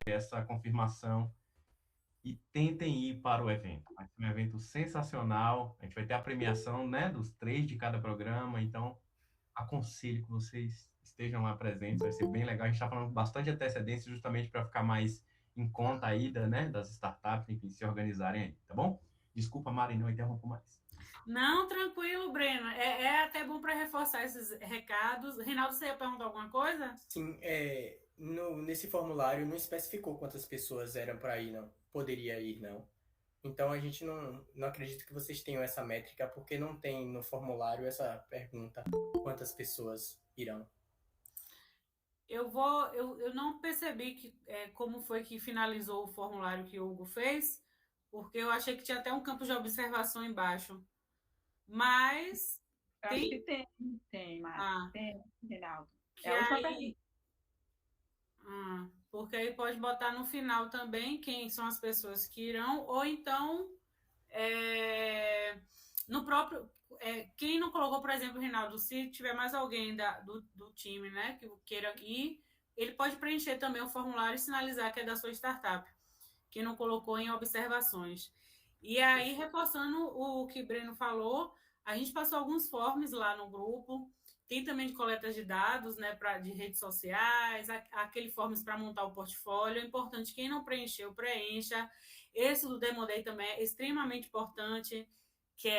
essa confirmação e tentem ir para o evento. Vai ser um evento sensacional. A gente vai ter a premiação, né, dos 3 de cada programa, então aconselho que vocês estejam lá presentes, vai ser bem legal. A gente está falando bastante de antecedência justamente para ficar mais em conta a ida, né, das startups, enfim, se organizarem aí, tá bom? Desculpa, Mari, não interrompo mais. Não, tranquilo, Breno. É até bom para reforçar esses recados. Reinaldo, você ia perguntar alguma coisa? Sim, nesse formulário não especificou quantas pessoas eram para ir, não. Poderia ir, não. Então a gente não acredita que vocês tenham essa métrica, porque não tem no formulário essa pergunta quantas pessoas irão. Eu não percebi como foi que finalizou o formulário que o Hugo fez, porque eu achei que tinha até um campo de observação embaixo. Mas Eu acho que tem. tem, Mari. Ah, Tem, Reinaldo. que É a última pergunta. aí. Porque aí pode botar no final também quem são as pessoas que irão, ou então no próprio. Quem não colocou, por exemplo, Reinaldo, se tiver mais alguém do time, né, que queira ir, ele pode preencher também o formulário e sinalizar que é da sua startup, que não colocou em observações. E aí, reforçando o que o Breno falou, a gente passou alguns forms lá no grupo, tem também de coleta de dados, né, de redes sociais, aquele forms para montar o portfólio. É importante, quem não preencheu, preencha. Esse do Demo Day também é extremamente importante, que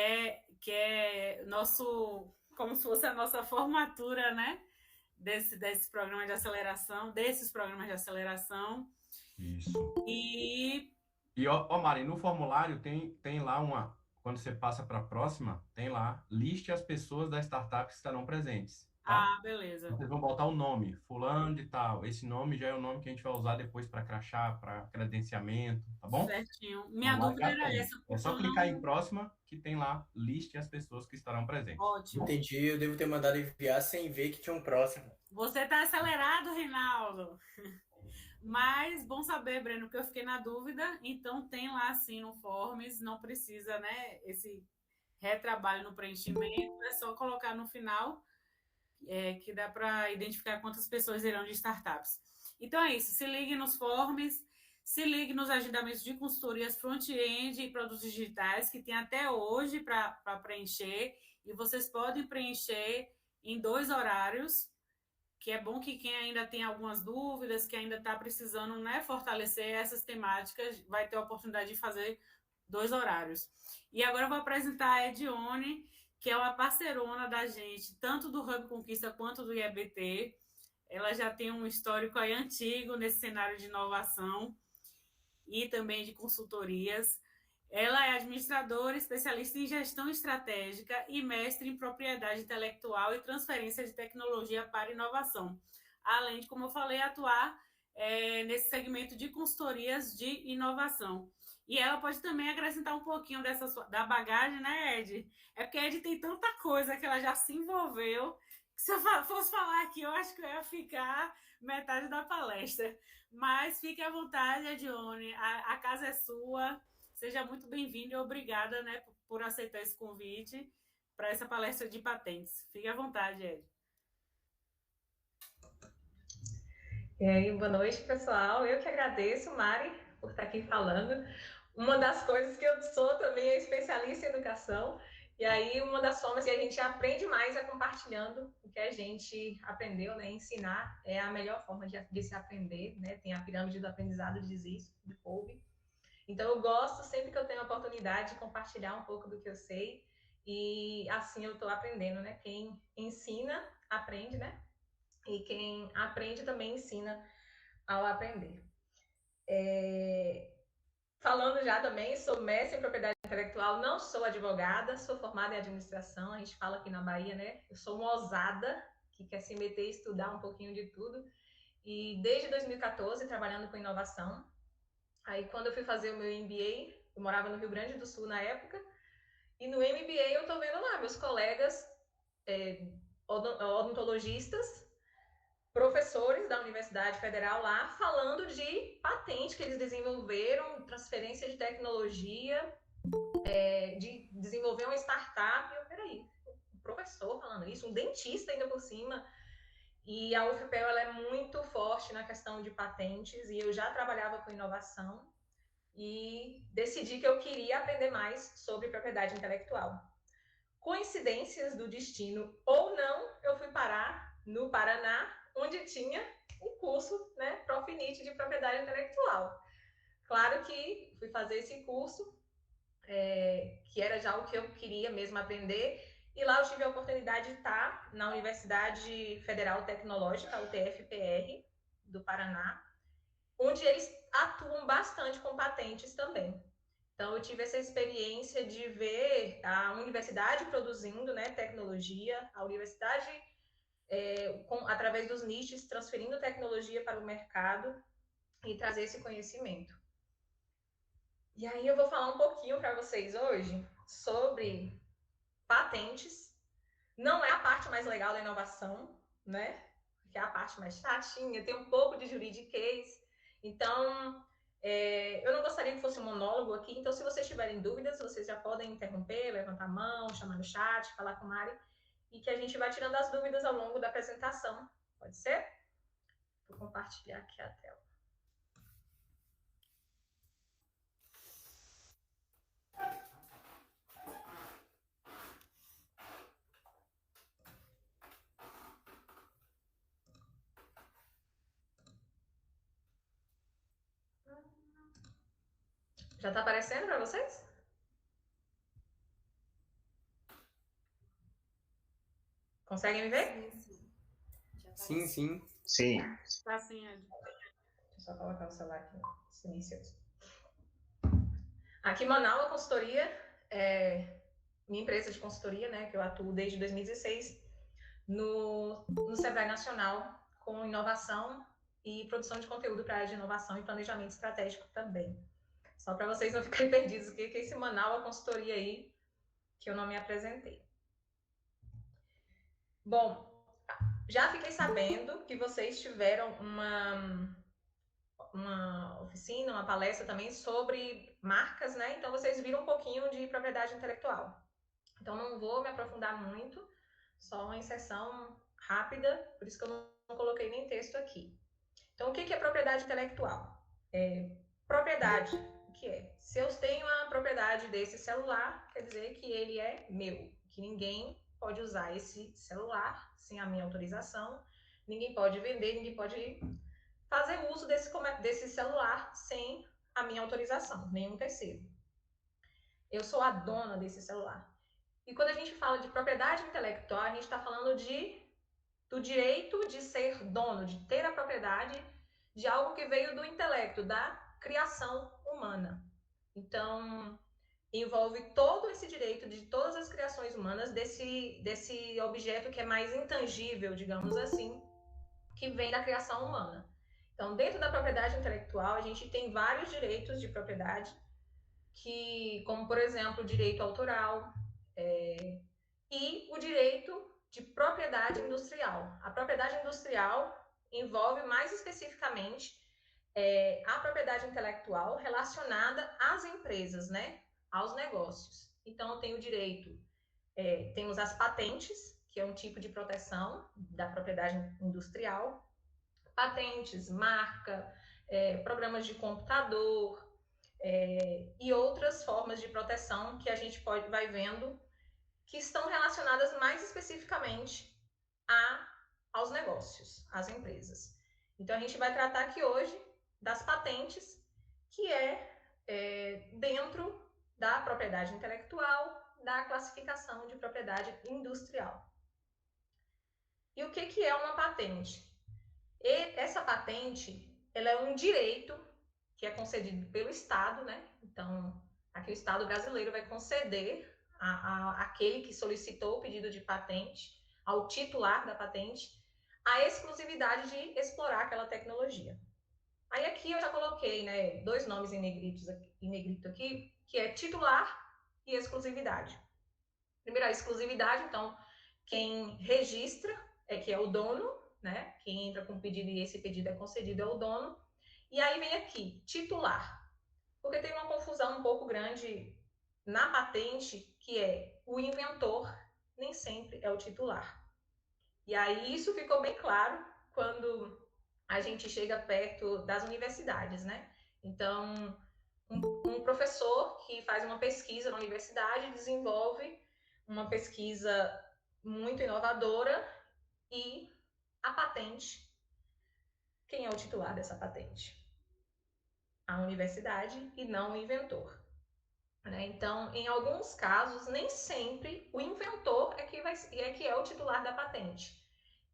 é nosso, como se fosse a nossa formatura, né, desse programa de aceleração, desses programas de aceleração. Isso. E E, Mari, no formulário tem lá quando você passa para a próxima, tem lá, liste as pessoas da startup que estarão presentes, tá? beleza. Vocês vão botar o nome, fulano de tal. Esse nome já é o nome que a gente vai usar depois para crachá, para credenciamento, tá bom? Certinho. Minha Então, lá dúvida já era tem. essa, É porque só eu clicar não. em próxima que tem lá, liste as pessoas que estarão presentes. Ótimo. Entendi, eu devo ter mandado enviar sem ver que tinha um próximo. Você tá acelerado, Reinaldo. Mas bom saber, Breno, que eu fiquei na dúvida. Então tem lá sim no Forms, não precisa, né? Esse retrabalho no preenchimento, é só colocar no final, que dá para identificar quantas pessoas irão de startups. Então é isso, se ligue nos Forms, se ligue nos agendamentos de consultorias front-end e produtos digitais, que tem até hoje para preencher, e vocês podem preencher em 2 horários, que é bom que quem ainda tem algumas dúvidas, que ainda está precisando, né, fortalecer essas temáticas, vai ter a oportunidade de fazer 2 horários. E agora eu vou apresentar a Edione, que é uma parceirona da gente, tanto do Hub Conquista quanto do IEBT. Ela já tem um histórico aí antigo nesse cenário de inovação e também de consultorias. Ela é administradora, especialista em gestão estratégica e mestre em propriedade intelectual e transferência de tecnologia para inovação. Além de, como eu falei, atuar nesse segmento de consultorias de inovação. E ela pode também acrescentar um pouquinho da bagagem, né, Ed? É porque a Ed tem tanta coisa que ela já se envolveu, que se eu fosse falar aqui, eu acho que eu ia ficar metade da palestra. Mas fique à vontade, Edione, a casa é sua. Seja muito bem-vindo e obrigada, né, por aceitar esse convite para essa palestra de patentes. Fique à vontade, Ed. E aí, boa noite, pessoal. Eu que agradeço, Mari, por estar aqui falando. Uma das coisas que eu sou também é especialista em educação. E aí, uma das formas que a gente aprende mais é compartilhando o que a gente aprendeu, né? Ensinar é a melhor forma de se aprender, né? Tem a pirâmide do aprendizado, diz isso, de Kolbe. Então, eu gosto, sempre que eu tenho a oportunidade, de compartilhar um pouco do que eu sei. E assim eu estou aprendendo, né? Quem ensina, aprende, né? E quem aprende também ensina ao aprender. Falando já também, sou mestre em propriedade intelectual, não sou advogada, sou formada em administração, a gente fala aqui na Bahia, né? Eu sou uma ousada que quer se meter e estudar um pouquinho de tudo. E desde 2014 trabalhando com inovação. Aí quando eu fui fazer o meu MBA, eu morava no Rio Grande do Sul na época, e no MBA eu tô vendo lá meus colegas odontologistas, professores da Universidade Federal lá falando de patente que eles desenvolveram, transferência de tecnologia, de desenvolver uma startup. E eu, peraí, um professor falando isso, um dentista ainda por cima. E a UFPEL ela é muito forte na questão de patentes e eu já trabalhava com inovação e decidi que eu queria aprender mais sobre propriedade intelectual. Coincidências do destino ou não, eu fui parar no Paraná, onde tinha um curso, né, Profinit de propriedade intelectual. Claro que fui fazer esse curso, que era já o que eu queria mesmo aprender, e lá eu tive a oportunidade de estar na Universidade Federal Tecnológica, UTF-PR, do Paraná, onde eles atuam bastante com patentes também. Então, eu tive essa experiência de ver a universidade produzindo, né, tecnologia, a universidade, através dos nichos, transferindo tecnologia para o mercado e trazer esse conhecimento. E aí eu vou falar um pouquinho para vocês hoje sobre patentes. Não é a parte mais legal da inovação, né? Que é a parte mais chatinha, tem um pouco de juridiquês. Então, eu não gostaria que fosse um monólogo aqui, então se vocês tiverem dúvidas, vocês já podem interromper, levantar a mão, chamar no chat, falar com a Mari, e que a gente vai tirando as dúvidas ao longo da apresentação. Pode ser? Vou compartilhar aqui a tela. Já está aparecendo para vocês? Conseguem me ver? Sim, sim. Sim. Tá assim, Ed. Deixa eu só colocar o celular aqui silencioso. Aqui em Manaus, a consultoria é minha empresa de consultoria, né, que eu atuo desde 2016 no Sebrae Nacional com inovação e produção de conteúdo para a área de inovação e planejamento estratégico também. Só para vocês não ficarem perdidos, o que é esse Manaus, a consultoria aí, que eu não me apresentei. Bom, já fiquei sabendo que vocês tiveram uma oficina, uma palestra também sobre marcas, né? Então vocês viram um pouquinho de propriedade intelectual. Então não vou me aprofundar muito, só uma inserção rápida, por isso que eu não coloquei nem texto aqui. Então o que é propriedade intelectual? Propriedade, o que é? Se eu tenho a propriedade desse celular, quer dizer que ele é meu, que ninguém pode usar esse celular sem a minha autorização, ninguém pode vender, ninguém pode fazer uso desse celular sem a minha autorização, nenhum terceiro. Eu sou a dona desse celular. E quando a gente fala de propriedade intelectual, a gente está falando do direito de ser dono, de ter a propriedade de algo que veio do intelecto, da criação humana. Então, envolve todo esse direito de todas as criações humanas desse objeto que é mais intangível, digamos assim, que vem da criação humana. Então, dentro da propriedade intelectual, a gente tem vários direitos de propriedade, como, por exemplo, o direito autoral e o direito de propriedade industrial. A propriedade industrial envolve, mais especificamente, a propriedade intelectual relacionada às empresas, né? Aos negócios. Então, tem o direito, temos as patentes, que é um tipo de proteção da propriedade industrial, patentes, marca, programas de computador e outras formas de proteção que a gente vai vendo que estão relacionadas mais especificamente aos negócios, às empresas. Então, a gente vai tratar aqui hoje das patentes, que dentro da propriedade intelectual, da classificação de propriedade industrial. E o que é uma patente? Essa patente, ela é um direito que é concedido pelo Estado, né? Então, aqui o Estado brasileiro vai conceder àquele que solicitou o pedido de patente, ao titular da patente, a exclusividade de explorar aquela tecnologia. Aí aqui eu já coloquei, né, dois nomes em negrito aqui, que é titular e exclusividade. Primeiro, a exclusividade, então, quem registra que é o dono, né? Quem entra com o pedido e esse pedido é concedido é o dono. E aí vem aqui, titular. Porque tem uma confusão um pouco grande na patente, que é o inventor nem sempre é o titular. E aí isso ficou bem claro quando a gente chega perto das universidades, né? Então, um professor que faz uma pesquisa na universidade desenvolve uma pesquisa muito inovadora e a patente, quem é o titular dessa patente? A universidade e não o inventor. Né? Então, em alguns casos, nem sempre o inventor é que é o titular da patente.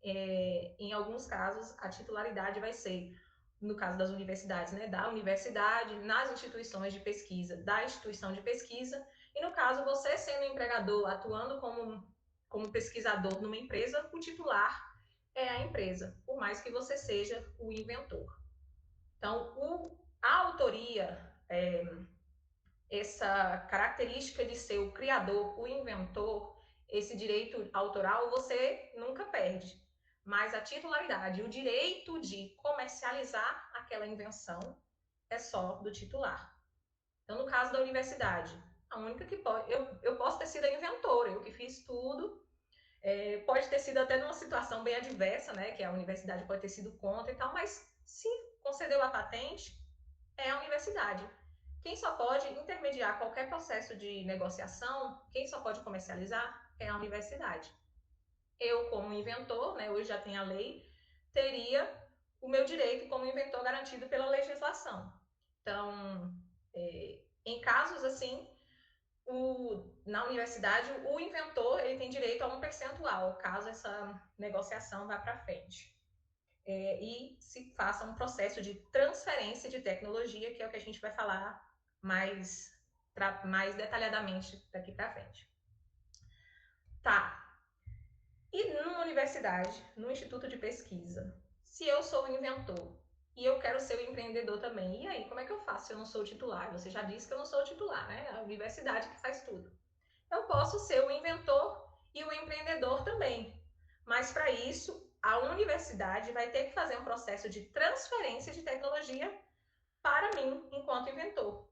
Em alguns casos, a titularidade vai ser, no caso das universidades, né, da universidade, nas instituições de pesquisa, da instituição de pesquisa, e no caso, você sendo empregador, atuando como pesquisador numa empresa, o titular é a empresa, por mais que você seja o inventor. Então, a autoria, essa característica de ser o criador, o inventor, esse direito autoral, você nunca perde. Mas a titularidade, o direito de comercializar aquela invenção é só do titular. Então, no caso da universidade, a única que pode... Eu posso ter sido a inventora, eu que fiz tudo. Pode ter sido até numa situação bem adversa, né? Que a universidade pode ter sido contra e tal, mas se concedeu a patente, é a universidade. Quem só pode intermediar qualquer processo de negociação, quem só pode comercializar, é a universidade. Eu, como inventor, né, hoje já tem a lei, teria o meu direito como inventor garantido pela legislação. Então, em casos assim, na universidade, o inventor ele tem direito a um percentual, caso essa negociação vá para frente. E se faça um processo de transferência de tecnologia, que é o que a gente vai falar mais detalhadamente daqui para frente. Tá. E numa universidade, no instituto de pesquisa, se eu sou o inventor e eu quero ser o empreendedor também, e aí, como é que eu faço se eu não sou o titular? Você já disse que eu não sou o titular, né? É a universidade que faz tudo. Eu posso ser o inventor e o empreendedor também. Mas para isso, a universidade vai ter que fazer um processo de transferência de tecnologia para mim, enquanto inventor.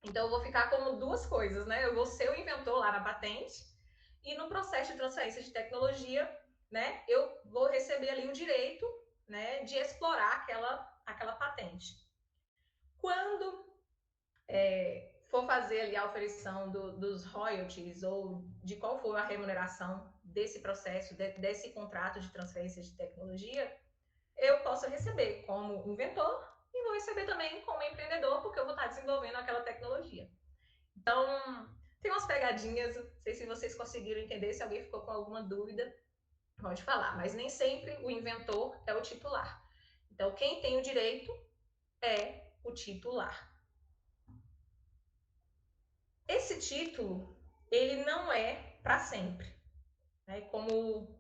Então, eu vou ficar como duas coisas, né? Eu vou ser o inventor lá na patente e no processo de transferência de tecnologia, né, eu vou receber ali o direito, né, de explorar aquela patente. Quando for fazer ali a oferição dos royalties ou de qual for a remuneração desse processo, desse contrato de transferência de tecnologia, eu posso receber como inventor e vou receber também como empreendedor, porque eu vou estar desenvolvendo aquela tecnologia. Então, tem umas pegadinhas, não sei se vocês conseguiram entender, se alguém ficou com alguma dúvida, pode falar, mas nem sempre o inventor é o titular. Então, quem tem o direito é o titular. Esse título, ele não é para sempre. Né? Como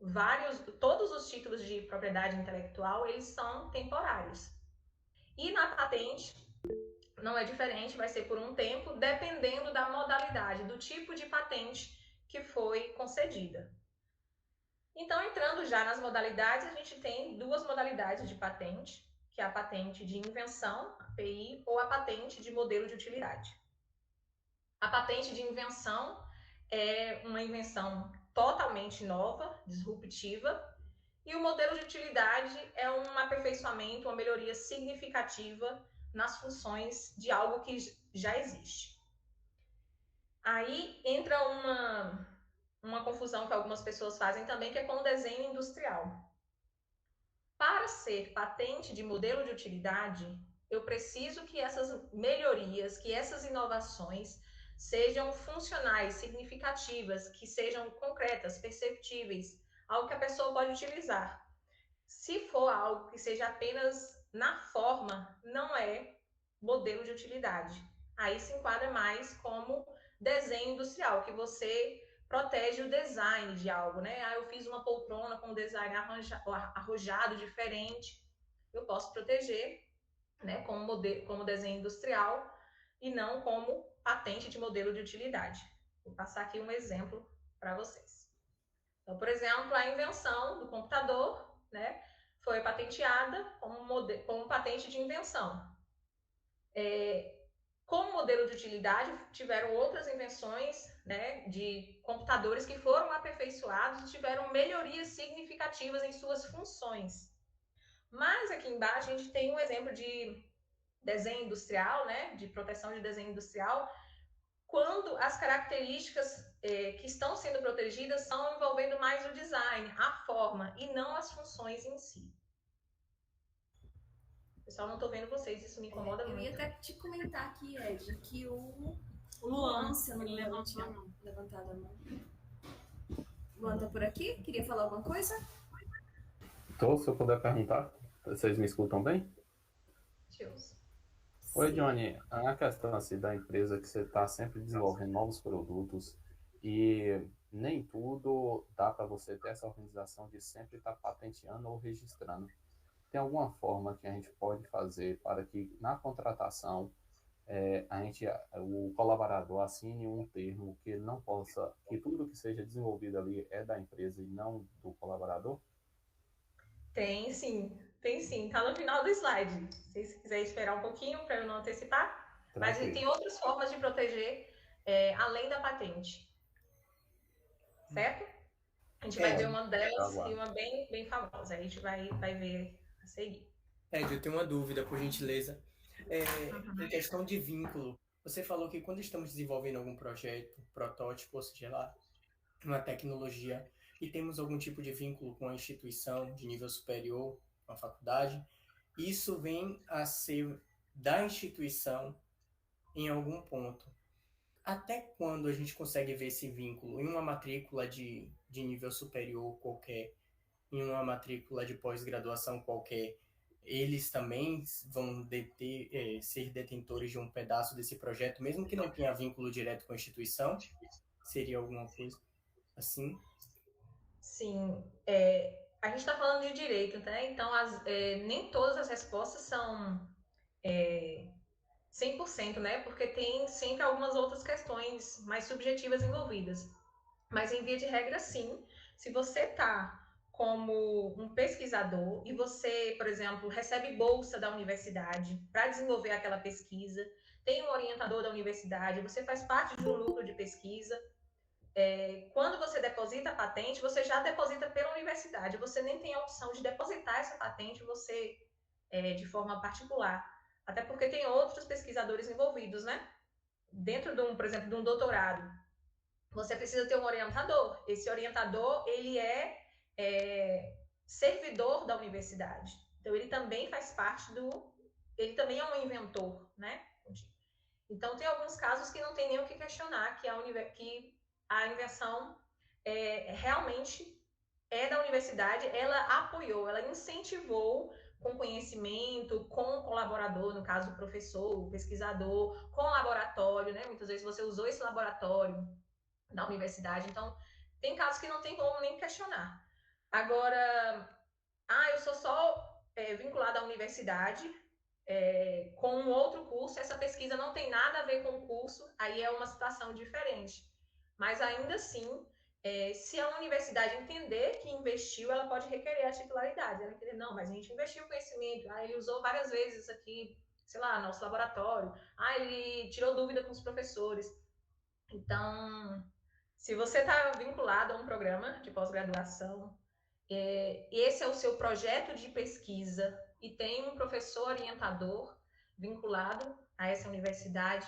todos os títulos de propriedade intelectual, eles são temporários. E na patente, não é diferente, vai ser por um tempo, dependendo da modalidade, do tipo de patente que foi concedida. Então, entrando já nas modalidades, a gente tem duas modalidades de patente, que é a patente de invenção, API, ou a patente de modelo de utilidade. A patente de invenção é uma invenção totalmente nova, disruptiva, e o modelo de utilidade é um aperfeiçoamento, uma melhoria significativa nas funções de algo que já existe. Aí entra uma confusão que algumas pessoas fazem também, que é com o desenho industrial. Para ser patente de modelo de utilidade, eu preciso que essas melhorias, que essas inovações sejam funcionais, significativas, que sejam concretas, perceptíveis, algo que a pessoa pode utilizar. Se for algo que seja apenas na forma, não é modelo de utilidade. Aí se enquadra mais como desenho industrial, que você protege o design de algo, né? Eu fiz uma poltrona com um design arrojado, diferente. Eu posso proteger, né, como desenho industrial e não como patente de modelo de utilidade. Vou passar aqui um exemplo para vocês. Então, por exemplo, a invenção do computador, né, foi patenteada como patente de invenção. Como modelo de utilidade, tiveram outras invenções, né, de computadores que foram aperfeiçoados e tiveram melhorias significativas em suas funções. Mas aqui embaixo a gente tem um exemplo de desenho industrial, né, de proteção de desenho industrial, quando as características que estão sendo protegidas são envolvendo mais o design, a forma, e não as funções em si. Pessoal, não estou vendo vocês, isso me incomoda muito. Eu ia até te comentar aqui, Ed, que o Luan, se eu não me engano, tinha levantado a mão. Luan tá por aqui? Queria falar alguma coisa? Tô, se eu puder perguntar. Vocês me escutam bem? Deus. Oi, Johnny. A questão assim, da empresa que você está sempre desenvolvendo novos produtos e nem tudo dá para você ter essa organização de sempre estar patenteando ou registrando. Tem alguma forma que a gente pode fazer para que na contratação o colaborador assine um termo que não possa, que tudo que seja desenvolvido ali é da empresa e não do colaborador? Tem sim, tá no final do slide. Se vocês quiserem esperar um pouquinho para eu não antecipar. Mas tem outras formas de proteger além da patente. Certo? A gente vai ver uma delas e uma bem famosa. A gente vai ver a seguir. Ed, eu tenho uma dúvida, por gentileza. Em questão de vínculo, você falou que quando estamos desenvolvendo algum projeto, protótipo, ou seja lá, uma tecnologia, e temos algum tipo de vínculo com a instituição de nível superior, com a faculdade, isso vem a ser da instituição em algum ponto. Até quando a gente consegue ver esse vínculo em uma matrícula de nível superior qualquer, em uma matrícula de pós-graduação qualquer, eles também vão ser detentores de um pedaço desse projeto, mesmo que não tenha vínculo direto com a instituição? Seria alguma coisa assim? Sim. A gente está falando de direito, né? Então, nem todas as respostas são 100%, né? Porque tem sempre algumas outras questões mais subjetivas envolvidas. Mas, em via de regra, sim. Se você está como um pesquisador e você, por exemplo, recebe bolsa da universidade para desenvolver aquela pesquisa, tem um orientador da universidade, você faz parte de um núcleo de pesquisa, quando você deposita a patente, você já deposita pela universidade, você nem tem a opção de depositar essa patente você de forma particular, até porque tem outros pesquisadores envolvidos, né? Dentro por exemplo, de um doutorado, você precisa ter um orientador. Esse orientador, ele é servidor da universidade. Então, ele também faz parte ele também é um inventor, né? Então, tem alguns casos que não tem nem o que questionar, que a invenção realmente é da universidade, ela apoiou, ela incentivou com conhecimento, com o colaborador, no caso o professor, o pesquisador, com o laboratório, né? Muitas vezes você usou esse laboratório na universidade, então tem casos que não tem como nem questionar. Agora, eu sou só vinculada à universidade, com um outro curso, essa pesquisa não tem nada a ver com o curso, aí é uma situação diferente. Mas ainda assim, se a universidade entender que investiu, ela pode requerer a titularidade. Ela querer, não, mas a gente investiu conhecimento, ele usou várias vezes isso aqui, sei lá, nosso laboratório, ele tirou dúvida com os professores. Então, se você está vinculado a um programa de pós-graduação, esse é o seu projeto de pesquisa e tem um professor orientador vinculado a essa universidade,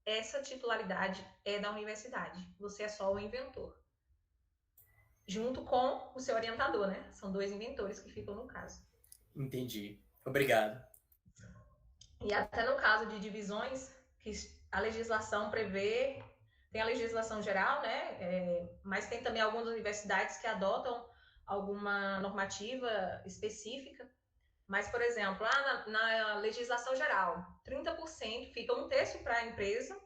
essa titularidade é da universidade. Você é só o inventor. Junto com o seu orientador, né? São dois inventores que ficam no caso. Entendi. Obrigado. E até no caso de divisões, que a legislação prevê, tem a legislação geral, né? Mas tem também algumas universidades que adotam alguma normativa específica. Mas, por exemplo, na legislação geral, 30% fica um terço para a empresa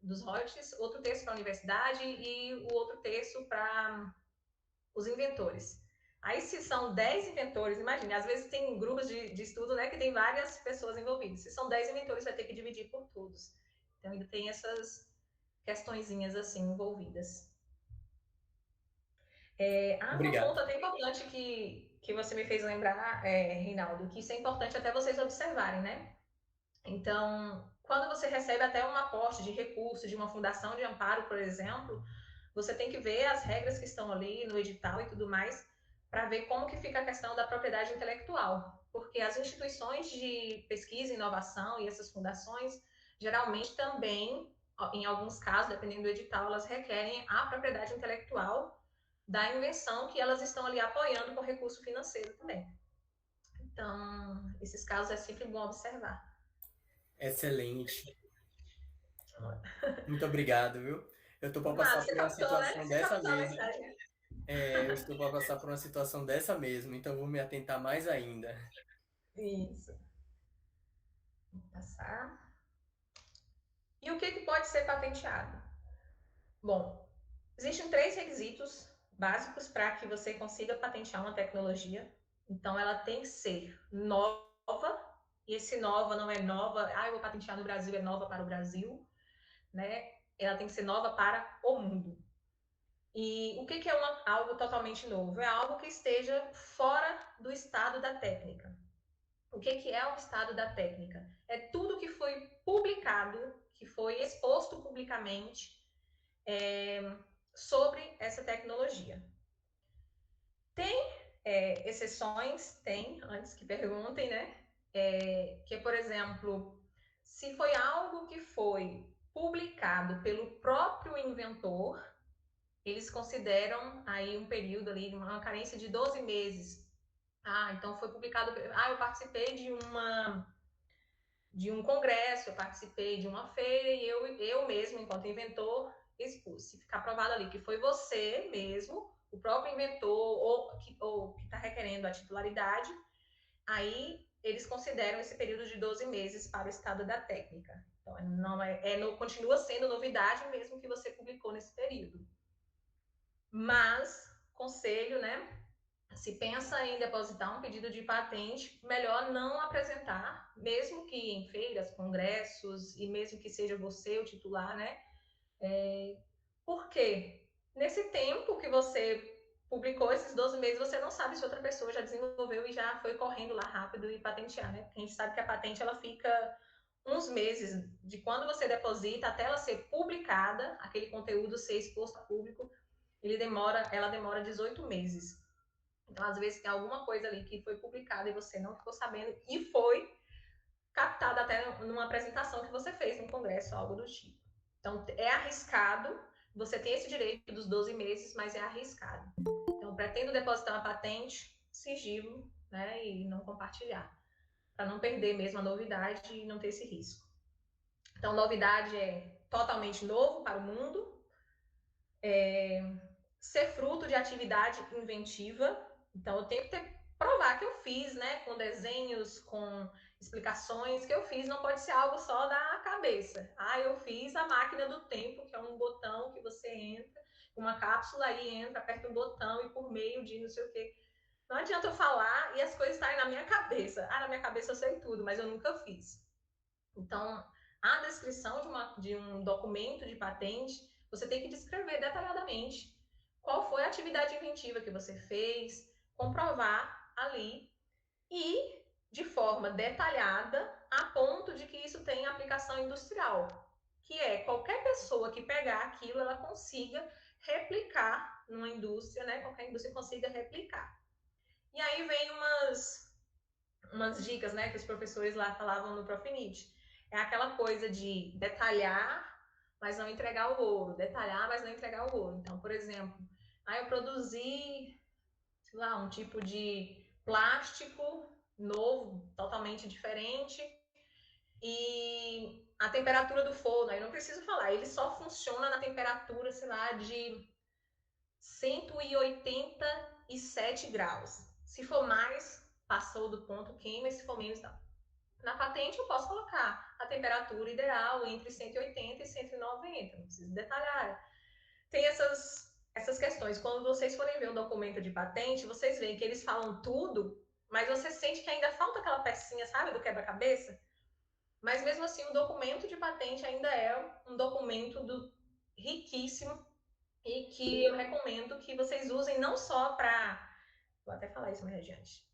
dos royalties, outro terço para a universidade e o outro terço para os inventores. Aí, se são 10 inventores, imagine, às vezes tem grupos de estudo, né, que tem várias pessoas envolvidas. Se são 10 inventores, vai ter que dividir por todos. Então, ainda tem essas questõezinhas assim envolvidas. Um ponto até importante que você me fez lembrar, Reinaldo, que isso é importante até vocês observarem, né? Então, quando você recebe até um aporte de recursos de uma fundação de amparo, por exemplo, você tem que ver as regras que estão ali no edital e tudo mais, para ver como que fica a questão da propriedade intelectual. Porque as instituições de pesquisa e inovação e essas fundações, geralmente também, em alguns casos, dependendo do edital, elas requerem a propriedade intelectual da invenção que elas estão ali apoiando com recurso financeiro também. Então, esses casos é sempre bom observar. Excelente. Muito obrigado, viu? Eu estou para passar Você por uma captou, né? situação Você dessa captou a mesmo. mensagem. Eu estou para passar por uma situação dessa mesmo, então vou me atentar mais ainda. Isso. Vou passar. E o que pode ser patenteado? Bom, existem 3 requisitos básicos para que você consiga patentear uma tecnologia. Então, ela tem que ser nova, e esse nova não é nova, eu vou patentear no Brasil, é nova para o Brasil, né? Ela tem que ser nova para o mundo. E o que é algo totalmente novo? É algo que esteja fora do estado da técnica. O que é o estado da técnica? É tudo que foi publicado, que foi exposto publicamente sobre essa tecnologia. Tem exceções? Tem, antes que perguntem, né? Que, por exemplo, se foi algo que foi publicado pelo próprio inventor, eles consideram aí um período ali, uma carência de 12 meses. Então foi publicado. Eu participei de um congresso, eu participei de uma feira e eu mesmo, enquanto inventor, expus. Se ficar provado ali que foi você mesmo, o próprio inventor, ou que está requerendo a titularidade, aí eles consideram esse período de 12 meses para o estado da técnica. Então, continua sendo novidade mesmo que você publicou nesse período. Mas, conselho, né? Se pensa em depositar um pedido de patente, melhor não apresentar, mesmo que em feiras, congressos, e mesmo que seja você o titular, né? Por quê? Nesse tempo que você publicou esses 12 meses, você não sabe se outra pessoa já desenvolveu e já foi correndo lá rápido e patentear, né? Porque a gente sabe que a patente, ela fica uns meses de quando você deposita até ela ser publicada, aquele conteúdo ser exposto ao público, ela demora 18 meses. Então, às vezes, tem alguma coisa ali que foi publicada e você não ficou sabendo e foi captada até numa apresentação que você fez no congresso, algo do tipo. Então, é arriscado, você tem esse direito dos 12 meses, mas é arriscado. Então, pretendo depositar uma patente, sigilo, né, e não compartilhar, para não perder mesmo a novidade e não ter esse risco. Então, novidade é totalmente novo para o mundo, ser fruto de atividade inventiva. Então, eu tenho que provar que eu fiz, né? Com desenhos, com explicações que eu fiz. Não pode ser algo só da cabeça. Eu fiz a máquina do tempo, que é um botão que você entra, uma cápsula aí entra, aperta um botão e por meio de não sei o quê. Não adianta eu falar e as coisas estarem na minha cabeça. Na minha cabeça eu sei tudo, mas eu nunca fiz. Então, a descrição de um documento de patente, você tem que descrever detalhadamente qual foi a atividade inventiva que você fez, comprovar ali e de forma detalhada a ponto de que isso tenha aplicação industrial, que é qualquer pessoa que pegar aquilo, ela consiga replicar numa indústria, né? Qualquer indústria consiga replicar. E aí vem umas dicas, né, que os professores lá falavam no Profinit. É aquela coisa de detalhar, mas não entregar o ouro. Detalhar, mas não entregar o ouro. Então, por exemplo, eu produzi, sei lá, um tipo de plástico novo, totalmente diferente, e a temperatura do forno, eu não preciso falar, ele só funciona na temperatura, sei lá, de 187 graus. Se for mais, passou do ponto, queima, e se for menos, não. Na patente eu posso colocar a temperatura ideal entre 180 e 190, não preciso detalhar. Tem essas questões. Quando vocês forem ver um documento de patente, vocês veem que eles falam tudo, mas você sente que ainda falta aquela pecinha, sabe, do quebra-cabeça? Mas mesmo assim, o documento de patente ainda é um documento riquíssimo e que eu recomendo que vocês usem não só para... Vou até falar isso mais adiante.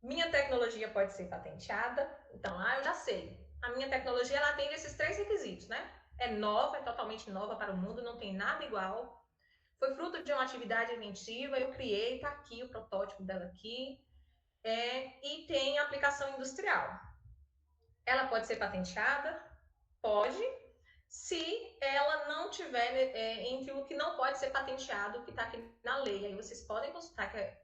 Minha tecnologia pode ser patenteada. Então, eu já sei. A minha tecnologia, ela atende esses 3 requisitos, né? É nova, é totalmente nova para o mundo, não tem nada igual. Foi fruto de uma atividade inventiva, eu criei, tá aqui o protótipo dela aqui. E tem aplicação industrial. Ela pode ser patenteada? Pode, se ela não tiver entre o que não pode ser patenteado, que está aqui na lei. Aí vocês podem consultar, que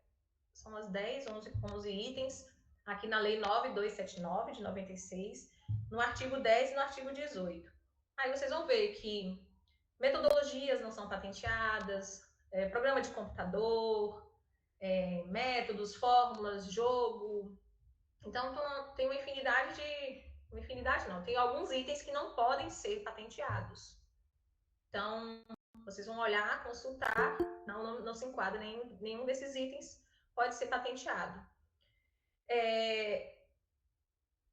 são as 10, 11 itens, aqui na Lei 9279, de 96, no artigo 10 e no artigo 18. Aí vocês vão ver que metodologias não são patenteadas, programa de computador, métodos, fórmulas, jogo. Então, tem uma infinidade tem alguns itens que não podem ser patenteados. Então, vocês vão olhar, consultar, não se enquadra nenhum desses itens pode ser patenteado.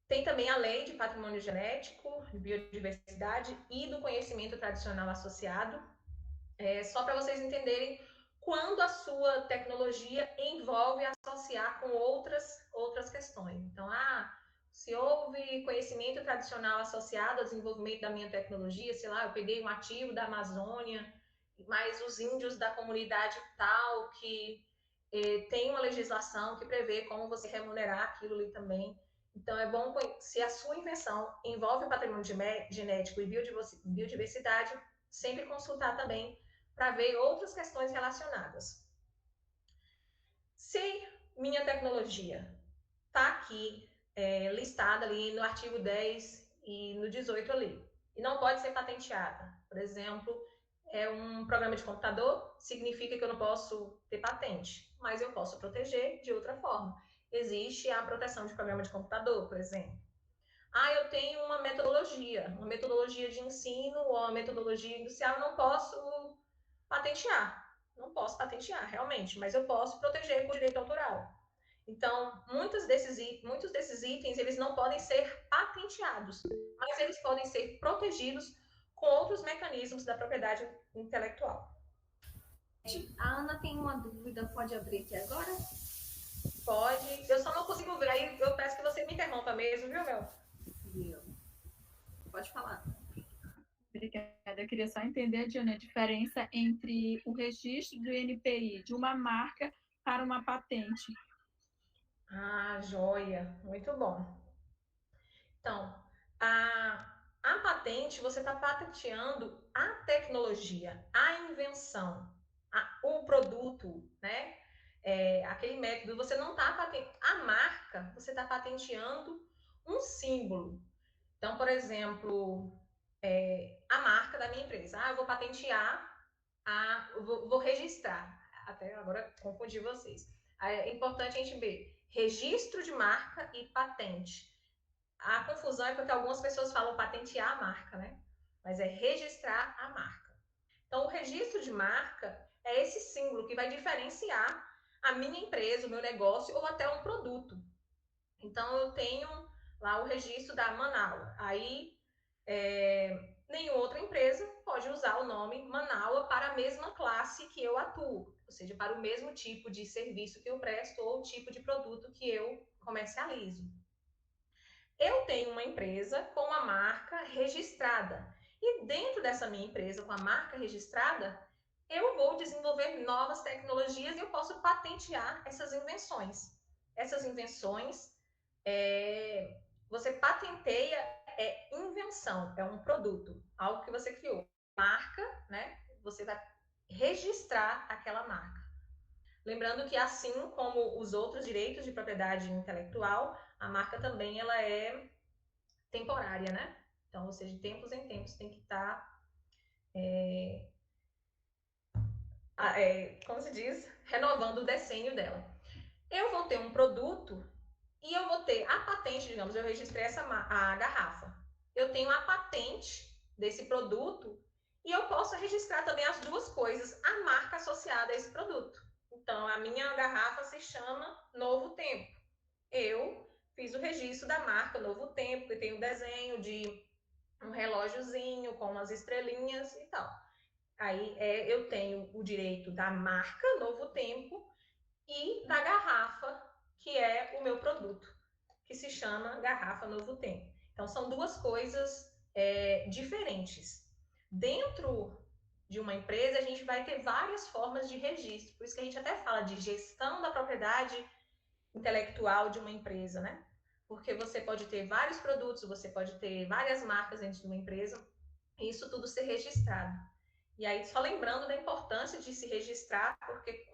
Tem também a lei de patrimônio genético, de biodiversidade e do conhecimento tradicional associado. Só para vocês entenderem quando a sua tecnologia envolve associar com outras questões. Então, se houve conhecimento tradicional associado ao desenvolvimento da minha tecnologia, sei lá, eu peguei um ativo da Amazônia, mas os índios da comunidade tal que tem uma legislação que prevê como você remunerar aquilo ali também. Então, é bom, se a sua invenção envolve patrimônio genético e biodiversidade, sempre consultar também para ver outras questões relacionadas. Se minha tecnologia está aqui listada ali no artigo 10 e no 18 ali, e não pode ser patenteada, por exemplo, é um programa de computador, significa que eu não posso ter patente, mas eu posso proteger de outra forma. Existe a proteção de programa de computador, por exemplo. Eu tenho uma metodologia de ensino ou uma metodologia industrial, eu não posso patentear. Não posso patentear, realmente, mas eu posso proteger com direito autoral. Então, muitos desses itens, eles não podem ser patenteados, mas eles podem ser protegidos com outros mecanismos da propriedade intelectual. A Ana tem uma dúvida, pode abrir aqui agora? Pode, eu só não consigo ver, aí eu peço que você me interrompa mesmo, viu, Mel? Pode falar. Obrigada. Eu queria só entender, Diana, a diferença entre o registro do INPI de uma marca para uma patente. Joia, muito bom. Então, a patente, você está patenteando a tecnologia, a invenção, o produto, né? Aquele método, você não está patenteando. A marca, você está patenteando um símbolo. Então, por exemplo, a marca da minha empresa. Eu vou patentear, vou registrar. Até agora confundi vocês. É importante a gente ver registro de marca e patente. A confusão é porque algumas pessoas falam patentear a marca, né? Mas é registrar a marca. Então, o registro de marca é esse símbolo que vai diferenciar a minha empresa, o meu negócio ou até um produto. Então, eu tenho lá o registro da Manaua. Aí, nenhuma outra empresa pode usar o nome Manaua para a mesma classe que eu atuo, ou seja, para o mesmo tipo de serviço que eu presto ou tipo de produto que eu comercializo. Eu tenho uma empresa com uma marca registrada e dentro dessa minha empresa com a marca registrada, eu vou desenvolver novas tecnologias e eu posso patentear essas invenções. Essas invenções, você patenteia invenção, é um produto, algo que você criou. Marca, né? Você vai registrar aquela marca. Lembrando que assim como os outros direitos de propriedade intelectual, a marca também ela é temporária, né? Então, ou seja, de tempos em tempos tem que estar, como se diz, renovando o desenho dela. Eu vou ter um produto e eu vou ter a patente, digamos, eu registrei a garrafa. Eu tenho a patente desse produto e eu posso registrar também as duas coisas, a marca associada a esse produto. Então, a minha garrafa se chama Novo Tempo. Eu fiz o registro da marca Novo Tempo, que tem o desenho de um relógiozinho com umas estrelinhas e tal. Aí eu tenho o direito da marca Novo Tempo e da garrafa que é o meu produto, que se chama Garrafa Novo Tempo. Então, são duas coisas diferentes. Dentro de uma empresa, a gente vai ter várias formas de registro, por isso que a gente até fala de gestão da propriedade intelectual de uma empresa, né? Porque você pode ter vários produtos, você pode ter várias marcas dentro de uma empresa, e isso tudo ser registrado. E aí, só lembrando da importância de se registrar, porque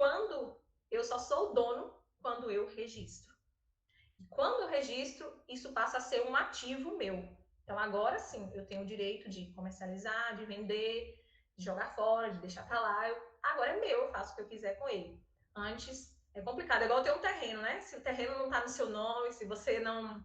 eu só sou o dono quando eu registro. E quando eu registro, isso passa a ser um ativo meu. Então, agora sim, eu tenho o direito de comercializar, de vender, de jogar fora, de deixar para lá. Agora é meu, eu faço o que eu quiser com ele. Antes, é complicado. É igual ter um terreno, né? Se o terreno não está no seu nome, se você não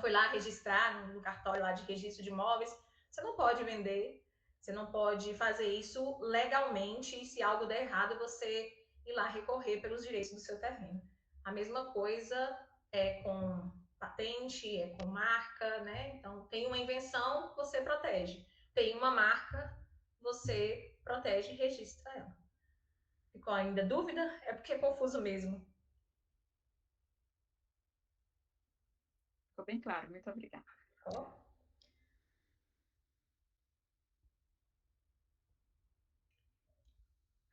foi lá registrar no cartório lá de registro de imóveis, você não pode vender, você não pode fazer isso legalmente, e se algo der errado, você ir lá recorrer pelos direitos do seu terreno. A mesma coisa é com patente, é com marca, né? Então, tem uma invenção, você protege. Tem uma marca, você protege e registra ela. Ficou ainda dúvida? É porque é confuso mesmo. Ficou bem claro, muito obrigada.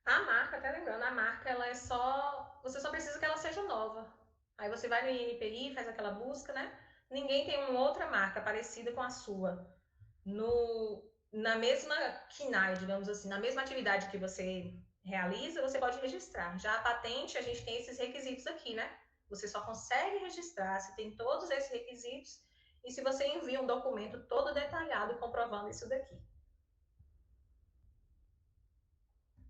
A marca, até lembrando, a marca, ela é só... Você só precisa que ela seja nova. Aí você vai no INPI, faz aquela busca, né? Ninguém tem uma outra marca parecida com a sua. Na mesma KINAI, digamos assim, na mesma atividade que você realiza, você pode registrar. Já a patente, a gente tem esses requisitos aqui, né? Você só consegue registrar se tem todos esses requisitos e se você envia um documento todo detalhado comprovando isso daqui.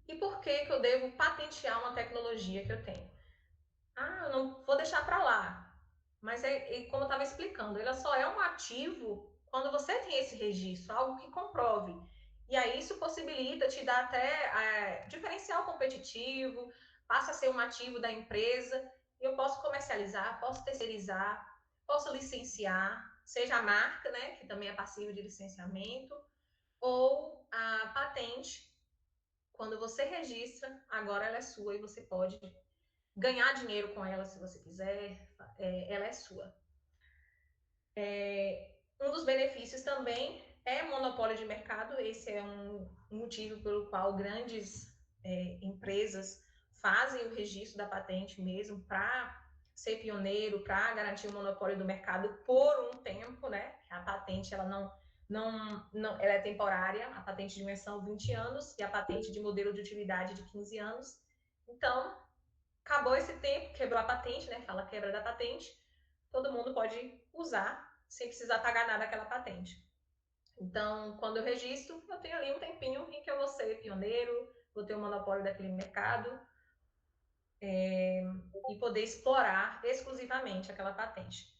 E por que eu devo patentear uma tecnologia que eu tenho? Eu não vou deixar para lá. Mas, como eu estava explicando, ela só é um ativo quando você tem esse registro, algo que comprove. E aí isso possibilita te dar até diferencial competitivo, passa a ser um ativo da empresa, e eu posso comercializar, posso terceirizar, posso licenciar, seja a marca, né, que também é passivo de licenciamento, ou a patente. Quando você registra, agora ela é sua e você pode ganhar dinheiro com ela se você quiser, ela é sua. Um dos benefícios também é monopólio de mercado. Esse é um motivo pelo qual grandes empresas fazem o registro da patente mesmo, para ser pioneiro, para garantir o monopólio do mercado por um tempo, né? A patente, ela ela é temporária, a patente de dimensão 20 anos e a patente de modelo de utilidade de 15 anos. Então, acabou esse tempo, quebrou a patente, né? Fala quebra da patente, todo mundo pode usar sem precisar pagar nada aquela patente. Então, quando eu registro, eu tenho ali um tempinho em que eu vou ser pioneiro, vou ter o monopólio daquele mercado e poder explorar exclusivamente aquela patente.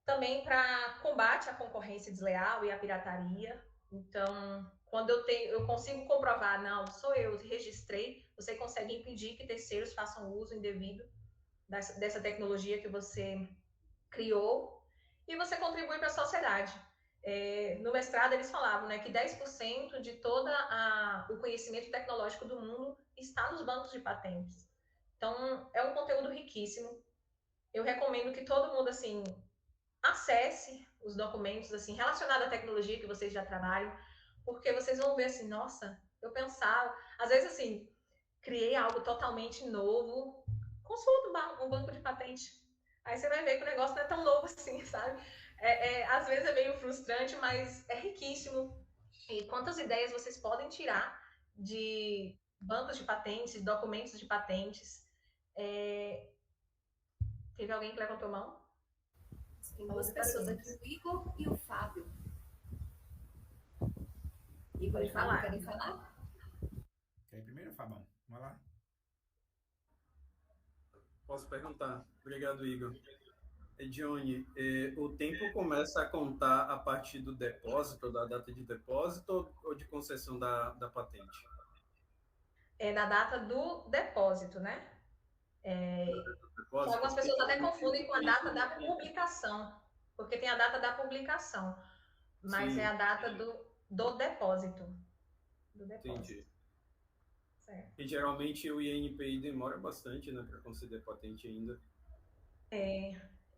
Também para combate à concorrência desleal e à pirataria. Então, quando eu consigo comprovar, não, sou eu, registrei, você consegue impedir que terceiros façam uso indevido dessa tecnologia que você criou, e você contribui para a sociedade. No mestrado eles falavam, né, que 10% de todo o conhecimento tecnológico do mundo está nos bancos de patentes. Então, é um conteúdo riquíssimo. Eu recomendo que todo mundo, assim, acesse os documentos, assim, relacionados à tecnologia que vocês já trabalham, porque vocês vão ver, assim, nossa, eu pensava... Às vezes, assim, criei algo totalmente novo, consulta um banco de patente. Aí você vai ver que o negócio não é tão novo assim, sabe? Às vezes é meio frustrante, mas é riquíssimo. E quantas ideias vocês podem tirar de bancos de patentes, documentos de patentes. Teve alguém que levantou a mão? Tem duas pessoas aqui, o Igor e o Fábio. Igor e Fábio, querem falar? Quer ir primeiro, Fabão? Vai lá. Posso perguntar? Obrigado, Igor. Johnny, o tempo começa a contar a partir do depósito, da data de depósito ou de concessão da patente? É na data do depósito, né? Algumas pessoas até confundem com a data da publicação, porque tem a data da publicação, mas sim, é a data do depósito. Entendi. Certo. E geralmente o INPI demora bastante, né, para conceder patente ainda.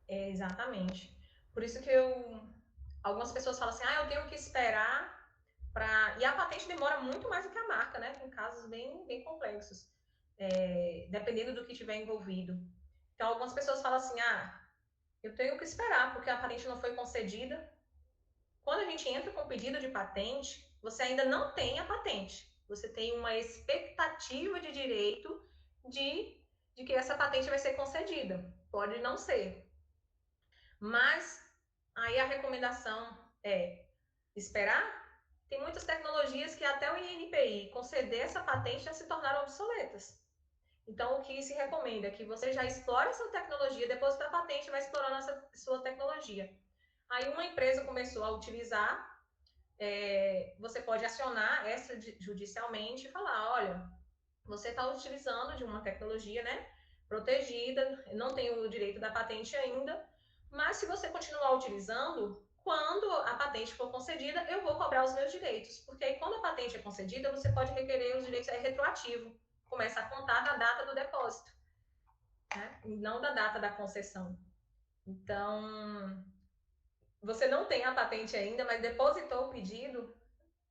Exatamente. Por isso que algumas pessoas falam assim, eu tenho que esperar para... E a patente demora muito mais do que a marca, né? Tem casos bem, bem complexos, dependendo do que tiver envolvido. Então, algumas pessoas falam assim, eu tenho que esperar, porque a patente não foi concedida. Quando a gente entra com pedido de patente, você ainda não tem a patente. Você tem uma expectativa de direito de que essa patente vai ser concedida. Pode não ser. Mas aí a recomendação é esperar. Tem muitas tecnologias que até o INPI conceder essa patente já se tornaram obsoletas. Então, o que se recomenda é que você já explore essa tecnologia, depois da patente vai explorando essa sua tecnologia. Aí uma empresa começou a utilizar, você pode acionar extrajudicialmente e falar, olha, você está utilizando de uma tecnologia, né, protegida, não tem o direito da patente ainda, mas se você continuar utilizando, quando a patente for concedida, eu vou cobrar os meus direitos, porque aí quando a patente é concedida, você pode requerer os direitos retroativo, começa a contar da data do depósito, né, e não da data da concessão. Então, você não tem a patente ainda, mas depositou o pedido,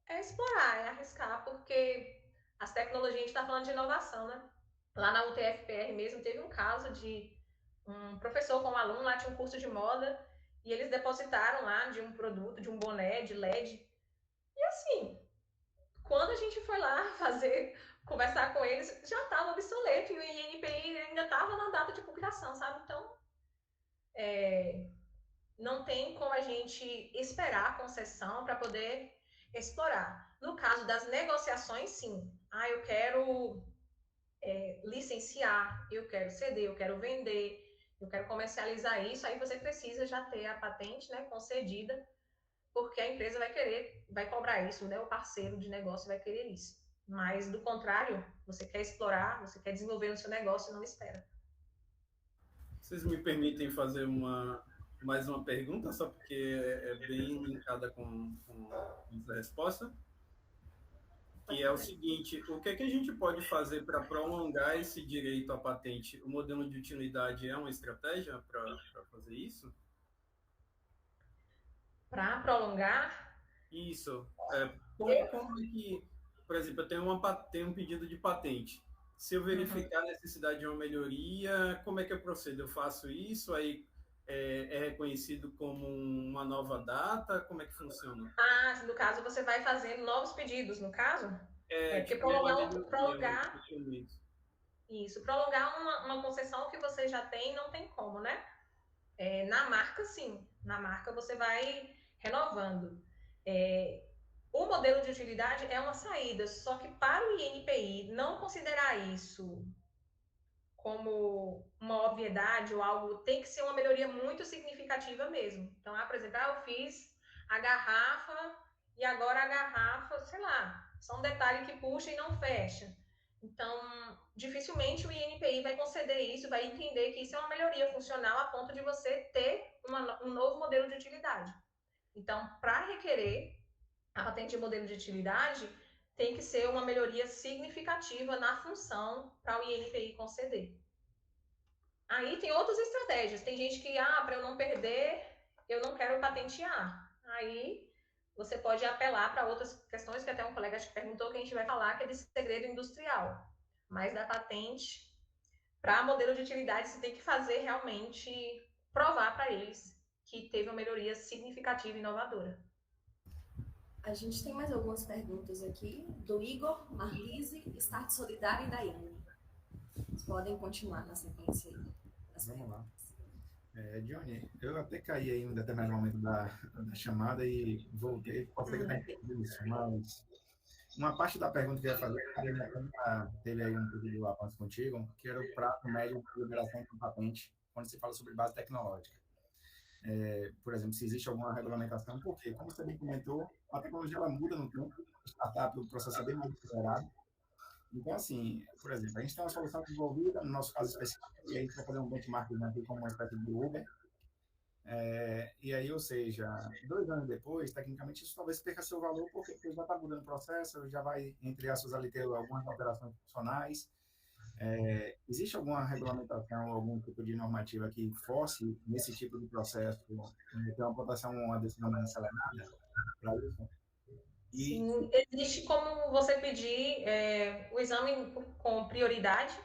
é explorar, é arriscar, porque as tecnologias, a gente está falando de inovação, né? Lá na UTFPR mesmo, teve um caso de um professor com um aluno, lá tinha um curso de moda, e eles depositaram lá de um produto, de um boné de LED. E assim, quando a gente foi lá conversar com eles, já estava obsoleto, e o INPI ainda estava na data de publicação, sabe? Então, não tem como a gente esperar a concessão para poder explorar. No caso das negociações, sim. Eu quero licenciar, eu quero ceder, eu quero vender, eu quero comercializar isso, aí você precisa já ter a patente, né, concedida, porque a empresa vai cobrar isso, né, o parceiro de negócio vai querer isso. Mas, do contrário, você quer explorar, você quer desenvolver o seu negócio, não espera. Vocês me permitem fazer mais uma pergunta, só porque é bem linkada com essa resposta? Que é o seguinte, o que a gente pode fazer para prolongar esse direito à patente? O modelo de utilidade é uma estratégia para fazer isso? Para prolongar? Isso. Como é que, por exemplo, eu tenho um pedido de patente. Se eu verificar a necessidade de uma melhoria, como é que eu procedo? Eu faço isso, aí é reconhecido como uma nova data? Como é que funciona? No caso, você vai fazendo novos pedidos, no caso? Porque Tipo, prolongar uma concessão que você já tem, não tem como, né? Na marca, sim. Na marca, você vai renovando. O modelo de utilidade é uma saída, só que para o INPI não considerar isso como uma obviedade ou algo, tem que ser uma melhoria muito significativa mesmo. Então, por exemplo, eu fiz a garrafa e agora a garrafa, sei lá, só um detalhe que puxa e não fecha. Então, dificilmente o INPI vai conceder isso, vai entender que isso é uma melhoria funcional a ponto de você ter um novo modelo de utilidade. Então, para requerer a patente de modelo de utilidade, tem que ser uma melhoria significativa na função para o INPI conceder. Aí tem outras estratégias. Tem gente que, para eu não perder, eu não quero patentear. Aí você pode apelar para outras questões, que até um colega te perguntou, que a gente vai falar, que é de segredo industrial. Mas da patente, para modelo de utilidade, você tem que fazer realmente, provar para eles que teve uma melhoria significativa e inovadora. A gente tem mais algumas perguntas aqui, do Igor, Marlise, Start Solidário e Daiane. Vocês podem continuar na sequência aí. Vamos lá. Johnny, eu até caí aí em um determinado momento da chamada e voltei, pode ser que eu tenha entendido isso, mas uma parte da pergunta que eu ia fazer, teve aí um pedido lá contigo, que era o prazo médio de liberação de patente, quando se fala sobre base tecnológica. Por exemplo, se existe alguma regulamentação, porque, como você bem comentou, a tecnologia ela muda no tempo, startup, o processo é bem mais acelerado. Então, assim, por exemplo, a gente tem uma solução desenvolvida, no nosso caso específico, e a gente vai fazer um benchmarking aqui como uma espécie de Uber. E aí, ou seja, 2 anos depois, tecnicamente, isso talvez perca seu valor, porque já está mudando o processo, já vai, entre aspas, ali ter algumas alterações funcionais. Existe alguma regulamentação, algum tipo de normativa que force nesse tipo de processo ter uma votação, uma decisão mais acelerada para isso? Sim, existe como você pedir o exame com prioridade,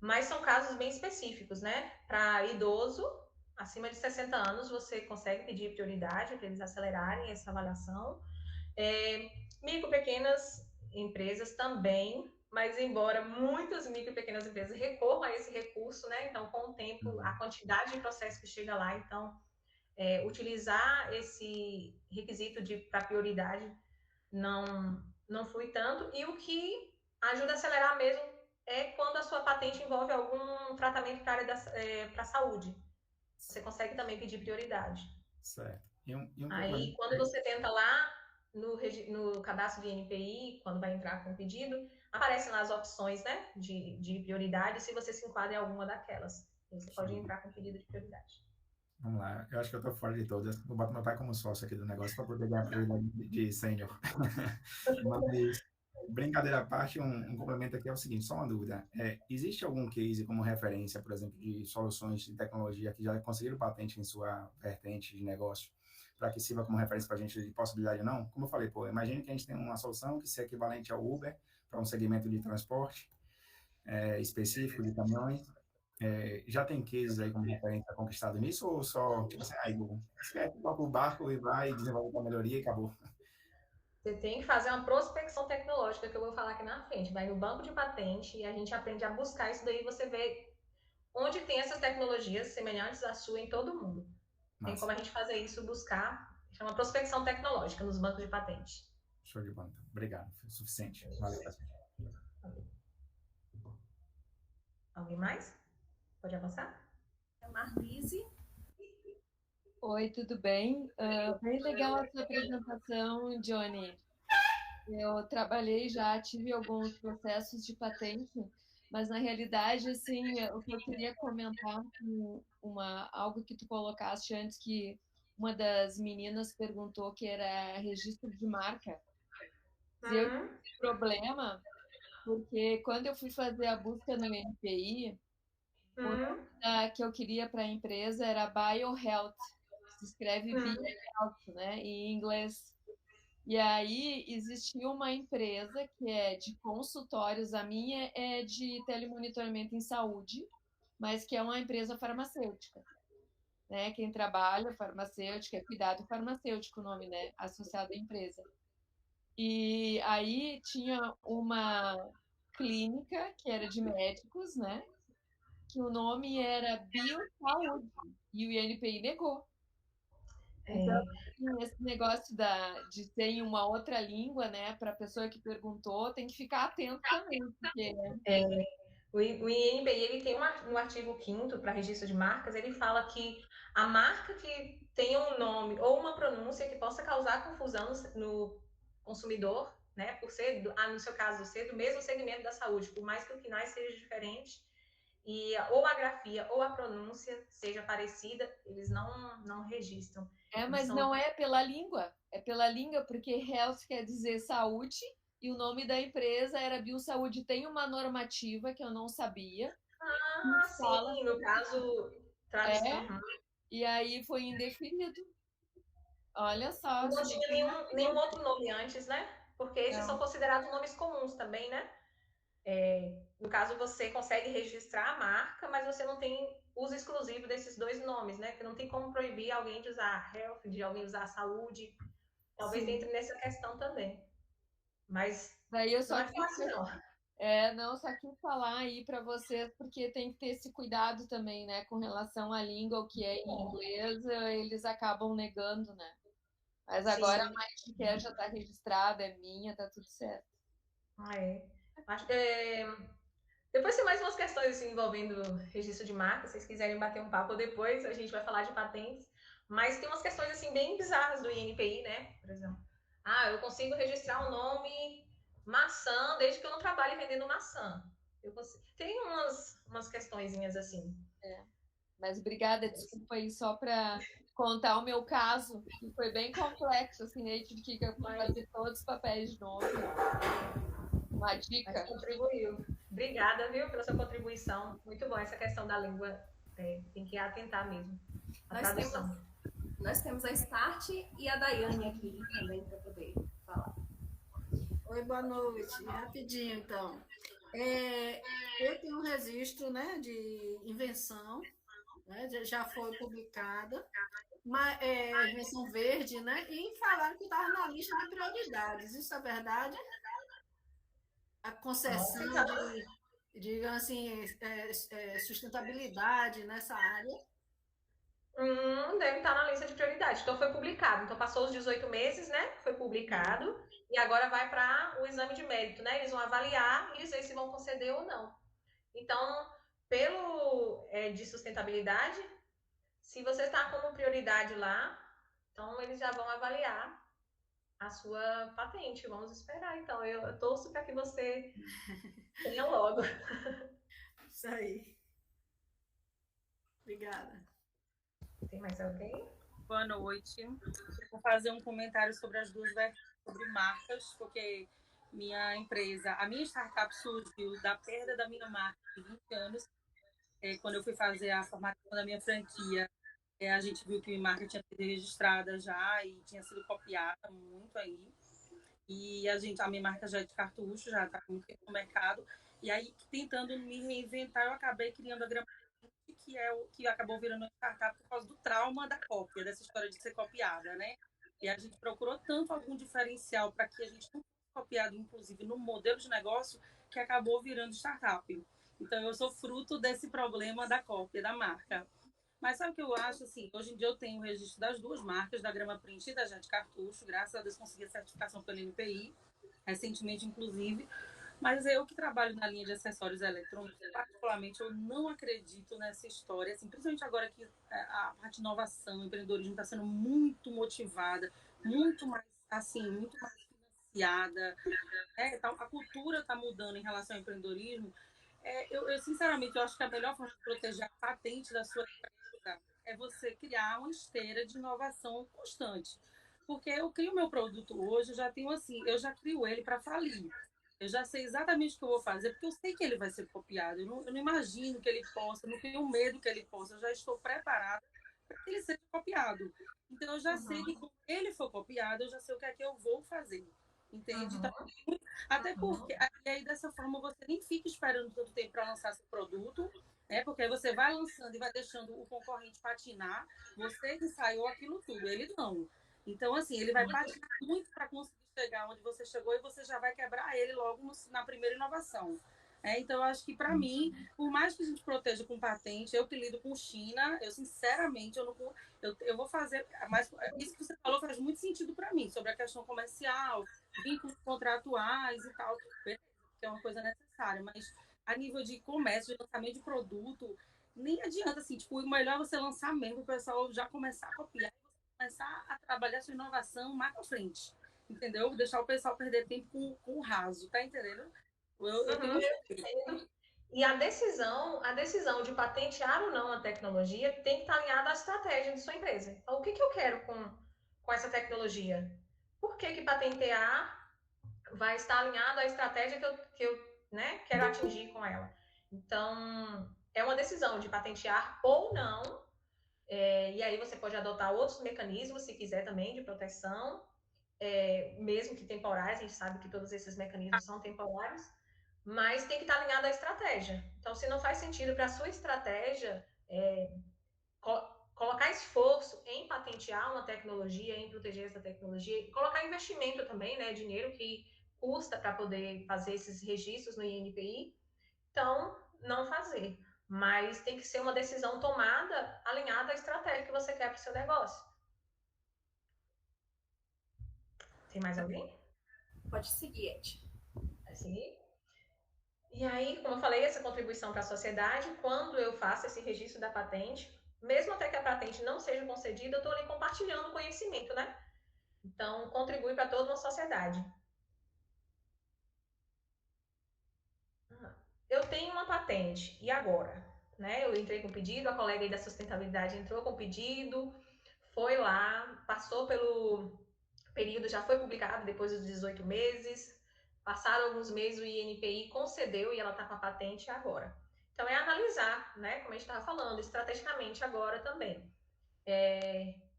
mas são casos bem específicos, né? Para idoso, acima de 60 anos, você consegue pedir prioridade para eles acelerarem essa avaliação. Micro, pequenas empresas também, mas embora muitas micro e pequenas empresas recorram a esse recurso, né? Então, com o tempo, a quantidade de processo que chega lá, então, utilizar esse requisito para prioridade não flui tanto. E o que ajuda a acelerar mesmo é quando a sua patente envolve algum tratamento para a saúde. Você consegue também pedir prioridade. Certo. Aí, quando você tenta lá no cadastro de INPI, quando vai entrar com o pedido, aparecem lá as opções, né, de prioridade, se você se enquadra em alguma daquelas. Você pode entrar com o pedido de prioridade. Vamos lá, eu acho que eu tô fora de todas. Vou botar meu pai como sócio aqui do negócio para poder ganhar prioridade de sênior. Mas, brincadeira à parte, um complemento aqui é o seguinte, só uma dúvida. Existe algum case como referência, por exemplo, de soluções de tecnologia que já conseguiram patente em sua vertente de negócio, para que sirva como referência para a gente de possibilidade ou não? Como eu falei, imagine que a gente tem uma solução que seja equivalente ao Uber para um segmento de transporte específico de caminhões. Já tem cases aí como referência conquistado nisso, ou só, tipo assim, esquece, toca o barco e vai desenvolver a melhoria e acabou? Você tem que fazer uma prospecção tecnológica, que eu vou falar aqui na frente. Vai no banco de patente e a gente aprende a buscar isso daí, você vê onde tem essas tecnologias semelhantes à sua em todo o mundo. Nossa. Tem como a gente fazer isso, buscar, chama prospecção tecnológica nos bancos de patente. Show de bola. Obrigado, foi suficiente. Valeu, pessoal. Alguém mais? Pode avançar? Marlise. Oi, tudo bem? Bem legal a sua apresentação, Johnny. Eu trabalhei já, tive alguns processos de patente, mas na realidade, assim, o que eu queria comentar algo que tu colocaste antes, que uma das meninas perguntou que era registro de marca. Eu tive problema, porque quando eu fui fazer a busca no INPI, o nome que eu queria para a empresa era BioHealth, se escreve BioHealth, né, em inglês. E aí existia uma empresa que é de consultórios, a minha é de telemonitoramento em saúde, mas que é uma empresa farmacêutica, né? Quem trabalha farmacêutica é cuidado farmacêutico, o nome, né? Associado à empresa. E aí tinha uma clínica que era de médicos, né? Que o nome era Biosaúde, e o INPI negou. Então, esse negócio de ter em uma outra língua, né, para a pessoa que perguntou, tem que ficar atento também, porque... O INPI, ele tem no artigo 5º, para registro de marcas, ele fala que a marca que tenha um nome ou uma pronúncia que possa causar confusão no consumidor, né, por ser, no seu caso, ser do mesmo segmento da saúde, por mais que o KNAI seja diferente, e ou a grafia ou a pronúncia seja parecida, eles não registram. Mas não é pela língua, é pela língua, porque health quer dizer saúde, e o nome da empresa era Biosaúde. Tem uma normativa que eu não sabia. Sim, no caso, tradução. E aí foi indefinido. Olha só. Não tinha nenhum outro nome antes, né? Porque esses são considerados nomes comuns também, né? No caso, você consegue registrar a marca, mas você não tem uso exclusivo desses dois nomes, né? Porque não tem como proibir alguém de usar health, de alguém usar saúde. Talvez entre nessa questão também. Mas daí eu só não é fácil, não. Só quis falar aí para vocês, porque tem que ter esse cuidado também, né? Com relação à língua, o que é em inglês, eles acabam negando, né? Mas agora a Mindcare já está registrada, é minha, tá tudo certo. Depois tem mais umas questões assim, envolvendo registro de marca, se vocês quiserem bater um papo depois, a gente vai falar de patentes. Mas tem umas questões assim bem bizarras do INPI, né? Por exemplo, eu consigo registrar o nome maçã desde que eu não trabalhe vendendo maçã. Tem umas questõezinhas assim. Mas obrigada, desculpa aí, só para contar o meu caso, que foi bem complexo, assim, aí tive que fazer todos os papéis de novo. Uma dica. Mas contribuiu. Obrigada, viu, pela sua contribuição. Muito bom essa questão da língua. Tem que atentar mesmo. A tradução. Nós temos a Start e a Daiane aqui também para poder falar. Oi, boa noite. Rapidinho, então. Eu tenho um registro, né, de invenção, né, já foi publicada, a invenção verde, né, e falaram que estava na lista de prioridades. Isso é verdade? A concessão de, digamos assim, sustentabilidade nessa área? Deve estar na lista de prioridade. Então, foi publicado. Então, passou os 18 meses, né? Foi publicado. E agora vai para o exame de mérito, né? Eles vão avaliar e dizer se vão conceder ou não. Então, pelo de sustentabilidade, se você está como prioridade lá, então eles já vão avaliar a sua patente. Vamos esperar, então. Eu torço para que você tenha logo. Isso aí. Obrigada. Tem mais alguém? Boa noite. Vou fazer um comentário sobre as duas vertentes, sobre marcas, porque a minha startup surgiu da perda da minha marca de 20 anos. Quando eu fui fazer a formação da minha franquia, a gente viu que minha marca tinha sido registrada já e tinha sido copiada muito aí. E a minha marca já é de cartucho, já está muito tempo no mercado. E aí, tentando me reinventar, eu acabei criando a Grama, que acabou virando uma startup por causa do trauma da cópia, dessa história de ser copiada, né? E a gente procurou tanto algum diferencial para que a gente não fosse copiado, inclusive, no modelo de negócio, que acabou virando startup. Então, eu sou fruto desse problema da cópia da marca. Mas sabe o que eu acho? Assim, hoje em dia eu tenho o registro das duas marcas, da Grama Print e da Jade Cartucho. Graças a Deus consegui a certificação pelo NPI, recentemente, inclusive. Mas eu que trabalho na linha de acessórios eletrônicos, particularmente, eu não acredito nessa história, assim, principalmente agora que a parte de inovação, empreendedorismo está sendo muito motivada, muito mais financiada, né? A cultura está mudando em relação ao empreendedorismo. Sinceramente, eu acho que a melhor forma de proteger a patente da sua empresa é você criar uma esteira de inovação constante. Porque eu crio meu produto hoje, eu já crio ele para falir. Eu já sei exatamente o que eu vou fazer, porque eu sei que ele vai ser copiado. Eu não imagino que ele possa, eu não tenho medo que ele possa. Eu já estou preparada para que ele seja copiado. Então, eu já sei que quando ele for copiado, eu já sei o que é que eu vou fazer. Entende? Então, até porque, aí dessa forma, você nem fica esperando tanto tempo para lançar seu produto, né? Porque aí você vai lançando e vai deixando o concorrente patinar. Você ensaiou aquilo tudo, ele não. Então, assim, ele vai patinar muito para conseguir chegar onde você chegou e você já vai quebrar ele logo na primeira inovação. Então, eu acho que, para mim, por mais que a gente proteja com patente, eu que lido com China, eu, sinceramente, eu vou fazer... Mas isso que você falou faz muito sentido para mim, sobre a questão comercial, vínculos contratuais e tal, que é uma coisa necessária. Mas, a nível de comércio, de lançamento de produto, nem adianta, assim, tipo, o melhor é você lançar mesmo, o pessoal já começar a copiar, começar a trabalhar sua inovação mais pra frente, entendeu? Deixar o pessoal perder tempo com o raso, tá entendendo? E a decisão de patentear ou não a tecnologia tem que estar alinhada à estratégia de sua empresa. Então, o que eu quero com essa tecnologia? Por que patentear vai estar alinhado à estratégia que eu quero atingir com ela? Então, é uma decisão de patentear ou não. E aí você pode adotar outros mecanismos, se quiser também, de proteção, mesmo que temporais, a gente sabe que todos esses mecanismos são temporários, mas tem que estar alinhado à estratégia. Então, se não faz sentido para a sua estratégia colocar esforço em patentear uma tecnologia, em proteger essa tecnologia, colocar investimento também, né, dinheiro que custa para poder fazer esses registros no INPI, então, não fazer. Mas tem que ser uma decisão tomada alinhada à estratégia que você quer para o seu negócio. Tem mais alguém? Pode seguir, Ed. Pode seguir? E aí, como eu falei, essa contribuição para a sociedade, quando eu faço esse registro da patente, mesmo até que a patente não seja concedida, eu estou ali compartilhando conhecimento, né? Então, contribui para toda uma sociedade. Eu tenho uma patente, e agora? Né? Eu entrei com pedido, a colega aí da sustentabilidade entrou com pedido, foi lá, passou pelo período, já foi publicado depois dos 18 meses, passaram alguns meses, o INPI concedeu e ela está com a patente agora. Então, é analisar, né, como a gente estava falando, estrategicamente agora também.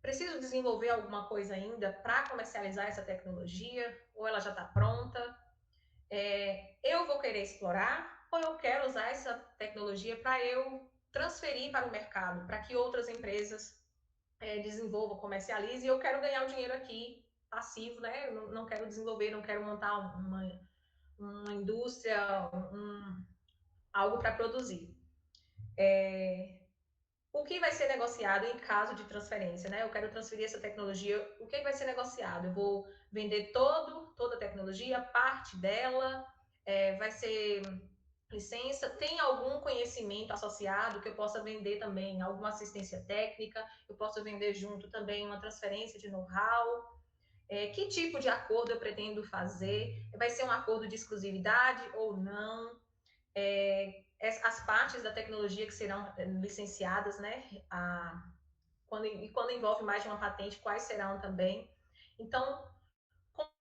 Preciso desenvolver alguma coisa ainda para comercializar essa tecnologia? Ou ela já está pronta? Eu vou querer explorar? Ou eu quero usar essa tecnologia para eu transferir para o mercado, para que outras empresas desenvolvam, comercializem, e eu quero ganhar o dinheiro aqui, passivo, né? Eu não quero desenvolver, não quero montar uma indústria, algo para produzir. O que vai ser negociado em caso de transferência, né? Eu quero transferir essa tecnologia, o que vai ser negociado? Eu vou vender toda a tecnologia, parte dela, vai ser licença, tem algum conhecimento associado que eu possa vender também, alguma assistência técnica, eu posso vender junto também uma transferência de know-how, que tipo de acordo eu pretendo fazer, vai ser um acordo de exclusividade ou não, as partes da tecnologia que serão licenciadas, né, quando envolve mais de uma patente, quais serão também. Então,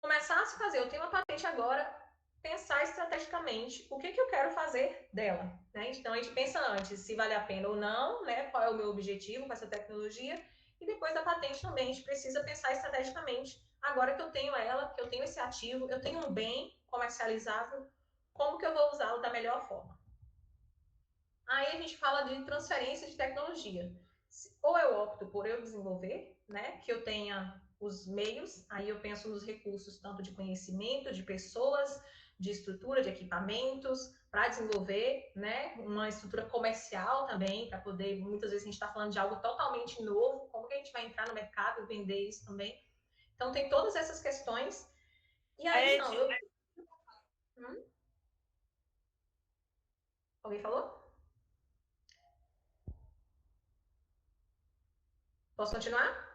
começar a se fazer, eu tenho uma patente agora, pensar estrategicamente o que eu quero fazer dela, né? Então, a gente pensa antes se vale a pena ou não, né? Qual é o meu objetivo com essa tecnologia, e depois da patente também, a gente precisa pensar estrategicamente, agora que eu tenho ela, que eu tenho esse ativo, eu tenho um bem comercializável, como que eu vou usá-lo da melhor forma? Aí a gente fala de transferência de tecnologia. Ou eu opto por eu desenvolver, né? Que eu tenha os meios, aí eu penso nos recursos tanto de conhecimento, de pessoas, de estrutura, de equipamentos, para desenvolver, né, uma estrutura comercial também, para poder, muitas vezes a gente está falando de algo totalmente novo, como que a gente vai entrar no mercado e vender isso também. Então tem todas essas questões. E aí, não, eu... Alguém falou? Posso continuar?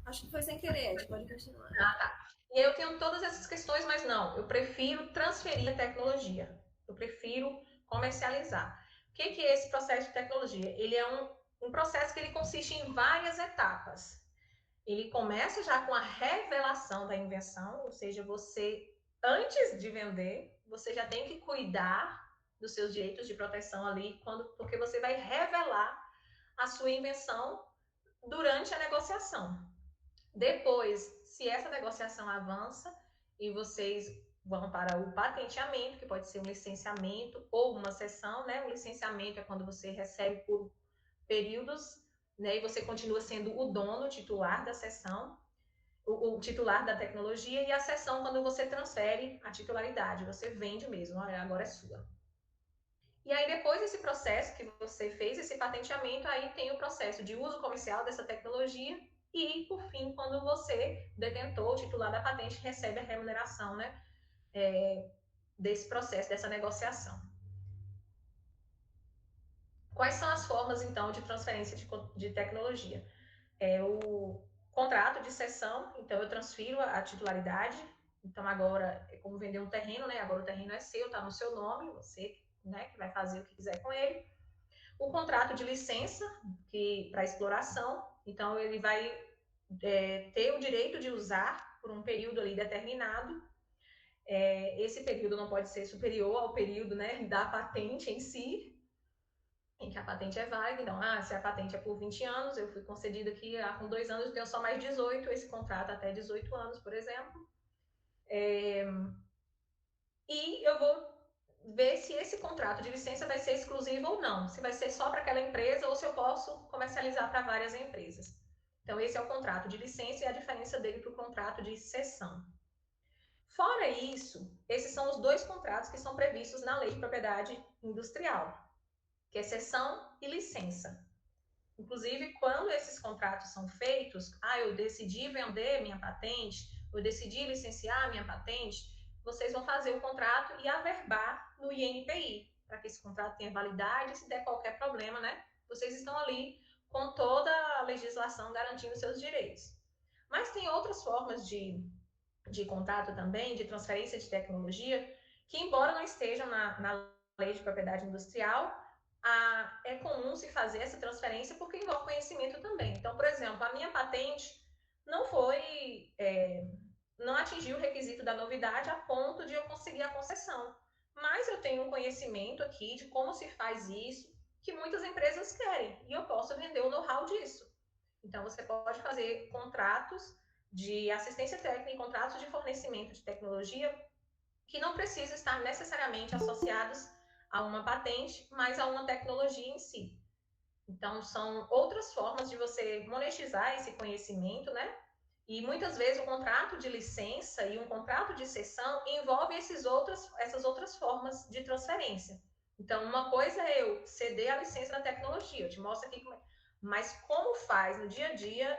Acho que foi sem querer, Ed, pode continuar. Tá. E eu tenho todas essas questões, mas não, eu prefiro transferir a tecnologia. Eu prefiro comercializar. O que é esse processo de tecnologia? Ele é um processo que ele consiste em várias etapas. Ele começa já com a revelação da invenção, ou seja, você, antes de vender, você já tem que cuidar dos seus direitos de proteção ali, porque você vai revelar a sua invenção durante a negociação. Depois, se essa negociação avança e vocês vão para o patenteamento, que pode ser um licenciamento ou uma cessão, né? O licenciamento é quando você recebe por períodos, né? E você continua sendo o dono, o titular da cessão, o titular da tecnologia, e a cessão quando você transfere a titularidade, você vende mesmo, olha, agora é sua. E aí, depois desse processo que você fez, esse patenteamento, aí tem o processo de uso comercial dessa tecnologia e, por fim, quando você, detentor, titular da patente, recebe a remuneração, né, desse processo, dessa negociação. Quais são as formas, então, de transferência de tecnologia? O contrato de cessão, então eu transfiro a titularidade, então agora é como vender um terreno, né, agora o terreno é seu, está no seu nome, você, né, que vai fazer o que quiser com ele. O contrato de licença, para exploração, então ele vai ter o direito de usar por um período ali determinado. Esse período não pode ser superior ao período, né, da patente em si, em que a patente é válida. Então, se a patente é por 20 anos, eu fui concedida aqui com 2 anos, eu tenho só mais 18, esse contrato até 18 anos, por exemplo. E eu vou ver se esse contrato de licença vai ser exclusivo ou não, se vai ser só para aquela empresa ou se eu posso comercializar para várias empresas. Então, esse é o contrato de licença e a diferença dele para o contrato de cessão. Fora isso, esses são os 2 contratos que são previstos na Lei de Propriedade Industrial, que é cessão e licença. Inclusive, quando esses contratos são feitos, eu decidi vender minha patente, eu decidi licenciar minha patente, vocês vão fazer o contrato e averbar no INPI, para que esse contrato tenha validade, se der qualquer problema, né? Vocês estão ali com toda a legislação garantindo seus direitos. Mas tem outras formas de contrato também, de transferência de tecnologia, que embora não estejam na Lei de Propriedade Industrial, é comum se fazer essa transferência porque envolve conhecimento também. Então, por exemplo, a minha patente não atingi o requisito da novidade a ponto de eu conseguir a concessão. Mas eu tenho um conhecimento aqui de como se faz isso, que muitas empresas querem, e eu posso vender o know-how disso. Então, você pode fazer contratos de assistência técnica e contratos de fornecimento de tecnologia que não precisam estar necessariamente associados a uma patente, mas a uma tecnologia em si. Então, são outras formas de você monetizar esse conhecimento, né? E muitas vezes o contrato de licença e um contrato de cessão envolve essas outras formas de transferência. Então, uma coisa é eu ceder a licença da tecnologia, eu te mostro aqui mas como faz no dia a dia,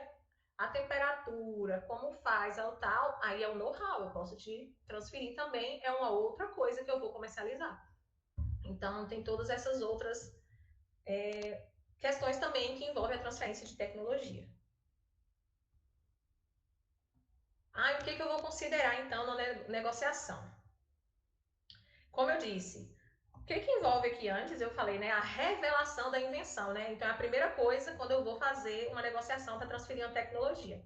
a temperatura, como faz o tal, aí é o know-how, eu posso te transferir também, é uma outra coisa que eu vou comercializar. Então, tem todas essas outras questões também que envolvem a transferência de tecnologia. E o que eu vou considerar, então, na negociação? Como eu disse, o que envolve aqui antes, eu falei, né, a revelação da invenção, né? Então, é a primeira coisa quando eu vou fazer uma negociação para transferir uma tecnologia.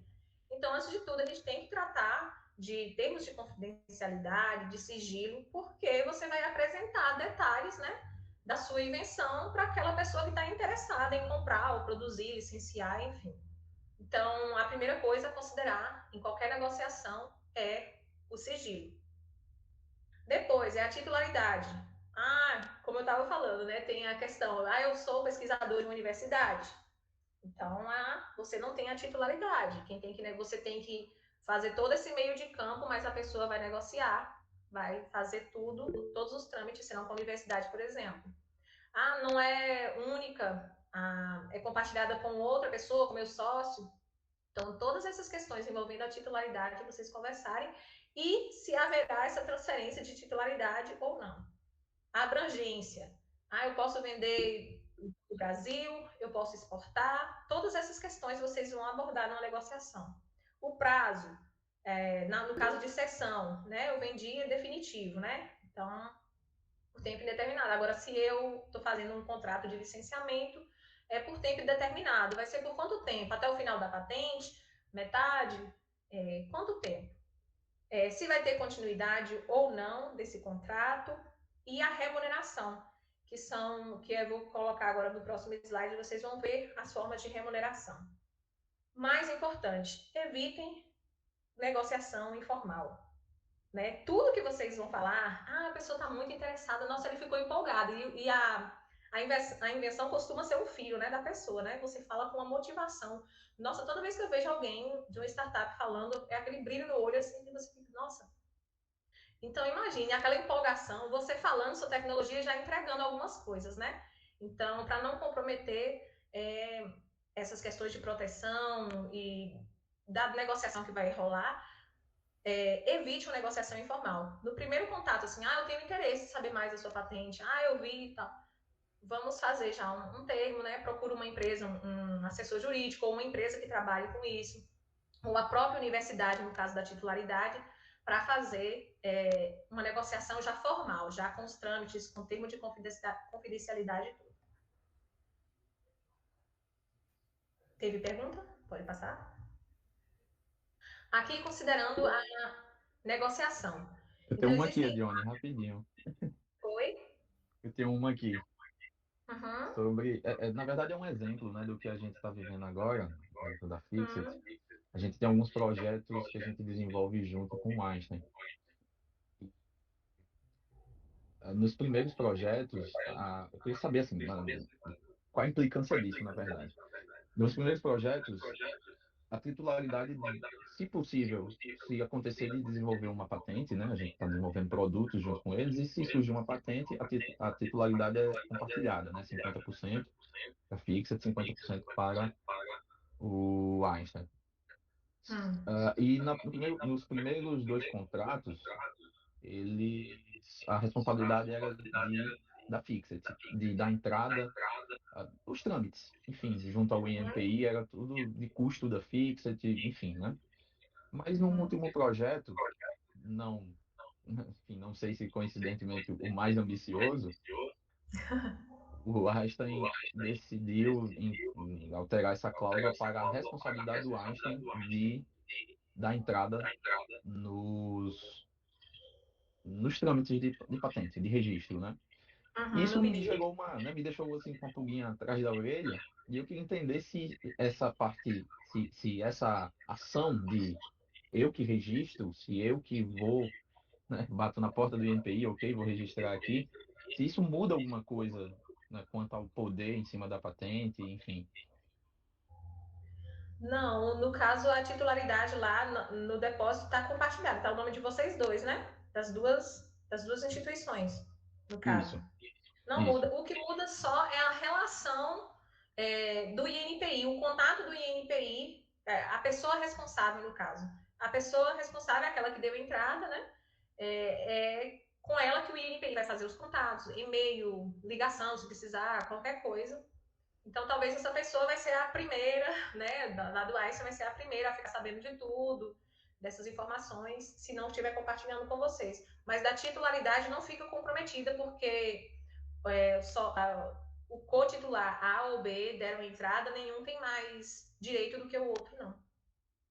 Então, antes de tudo, a gente tem que tratar de termos de confidencialidade, de sigilo, porque você vai apresentar detalhes, né, da sua invenção para aquela pessoa que está interessada em comprar ou produzir, licenciar, enfim. Então, a primeira coisa a considerar em qualquer negociação é o sigilo. Depois, é a titularidade. Como eu estava falando, né? Tem a questão, eu sou pesquisador de uma universidade. Então, você não tem a titularidade. Você tem que fazer todo esse meio de campo, mas a pessoa vai negociar, vai fazer todos os trâmites, senão com a universidade, por exemplo. Não é única, é compartilhada com outra pessoa, com meu sócio. Então, todas essas questões envolvendo a titularidade que vocês conversarem e se haverá essa transferência de titularidade ou não. A abrangência. Eu posso vender no Brasil, eu posso exportar. Todas essas questões vocês vão abordar numa negociação. O prazo, no caso de cessão, né? Eu vendi definitivo, né? Então, por tempo indeterminado. Agora, se eu estou fazendo um contrato de licenciamento, é por tempo indeterminado. Vai ser por quanto tempo? Até o final da patente? Metade? Quanto tempo? Se vai ter continuidade ou não desse contrato. E a remuneração, que eu vou colocar agora no próximo slide, vocês vão ver as formas de remuneração. Mais importante, evitem negociação informal. Né? Tudo que vocês vão falar, a pessoa está muito interessada, nossa, ele ficou empolgado. E a invenção costuma ser o filho, né, da pessoa, né? Você fala com uma motivação. Nossa, toda vez que eu vejo alguém de uma startup falando, é aquele brilho no olho, assim, que você fica, nossa. Então, imagine aquela empolgação, você falando sua tecnologia já entregando algumas coisas, né? Então, para não comprometer essas questões de proteção e da negociação que vai rolar, evite uma negociação informal. No primeiro contato, assim, eu tenho interesse em saber mais da sua patente, eu vi e tal. Vamos fazer já um termo, né? Procura uma empresa, um assessor jurídico ou uma empresa que trabalhe com isso, ou a própria universidade, no caso da titularidade, para fazer uma negociação já formal, já com os trâmites, com termo de confidencialidade e tudo. Teve pergunta? Pode passar? Aqui, considerando a negociação. Eu tenho uma aqui, Johnny, rapidinho. Oi? Eu tenho uma aqui. Uhum. Sobre, na verdade, é um exemplo, né, do que a gente está vivendo agora, dentro da Fixit. A gente tem alguns projetos que a gente desenvolve junto com o Einstein. Nos primeiros projetos, eu queria saber, assim, qual a implicância disso, na verdade. Nos primeiros projetos, a titularidade, se possível, se acontecer de desenvolver uma patente, né? A gente está desenvolvendo produtos junto com eles, e se surgir uma patente, a titularidade é compartilhada, né? 50% para a Fixit, 50% para o Einstein. E nos primeiros 2 contratos, a responsabilidade era da Fixit, de dar entrada, os trâmites, enfim, junto ao INPI, era tudo de custo da Fixit, enfim, né? Mas no último projeto, enfim, não sei se coincidentemente o mais ambicioso, o Einstein decidiu alterar essa cláusula para a responsabilidade do Einstein de dar entrada nos trâmites de patente, de registro, né? Uhum, Isso no me pedido. gerou me deixou assim com a pulguinha atrás da orelha, e eu queria entender se essa parte, se essa ação de eu que registro, se eu que vou, né, bato na porta do INPI, ok, vou registrar aqui, se isso muda alguma coisa, né, quanto ao poder em cima da patente, enfim. Não, no caso, a titularidade lá no depósito está compartilhada, está o nome de vocês dois, né? Das duas instituições, no caso. Isso, Não isso. muda. O que muda só é a relação do INPI, o contato do INPI, a pessoa responsável, no caso. A pessoa responsável é aquela que deu entrada, né? É com ela que o INPI vai fazer os contatos, e-mail, ligação, se precisar, qualquer coisa. Então, talvez essa pessoa vai ser a primeira, né, lá do Einstein vai ser a primeira a ficar sabendo de tudo, dessas informações, se não estiver compartilhando com vocês. Mas da titularidade não fica comprometida, porque o co-titular A ou B deram entrada, nenhum tem mais direito do que o outro, não.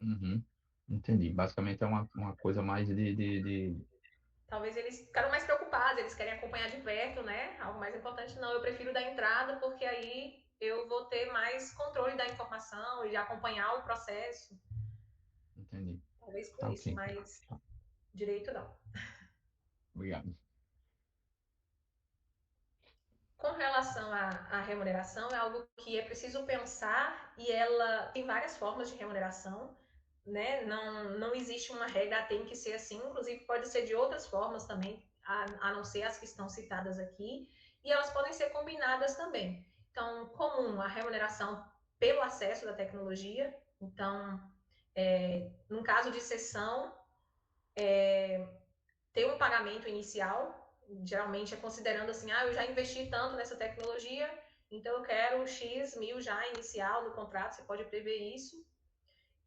Uhum. Entendi. Basicamente é uma coisa mais de... Talvez eles ficaram mais preocupados, eles querem acompanhar de perto, né? Algo mais importante, não. Eu prefiro dar entrada, porque aí eu vou ter mais controle da informação e de acompanhar o processo. Entendi. Talvez por Tá, isso, ok. mas direito não. Obrigado. Com relação à remuneração, é algo que é preciso pensar e ela tem várias formas de remuneração, né? Não existe uma regra, tem que ser assim, inclusive pode ser de outras formas também, a não ser as que estão citadas aqui, e elas podem ser combinadas também. Então, comum, a remuneração pelo acesso da tecnologia. Então, no caso de sessão, ter um pagamento inicial, geralmente é considerando assim, eu já investi tanto nessa tecnologia, então eu quero X mil já inicial no contrato, você pode prever isso.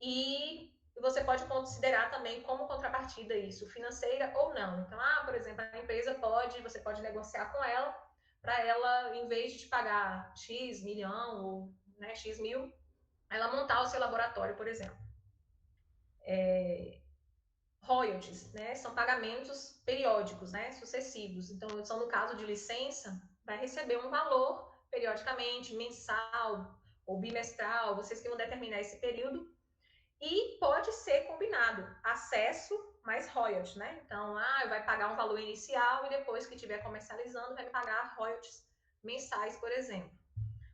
E você pode considerar também como contrapartida isso, financeira ou não. Então, por exemplo, a empresa você pode negociar com ela, para ela, em vez de te pagar X milhão ou X mil, ela montar o seu laboratório, por exemplo. Royalties, né? São pagamentos periódicos, né? Sucessivos. Então, só no caso de licença, vai receber um valor periodicamente, mensal ou bimestral, vocês que vão determinar esse período. E pode ser combinado, acesso mais royalties, né? Então, vai pagar um valor inicial e depois que estiver comercializando, vai pagar royalties mensais, por exemplo.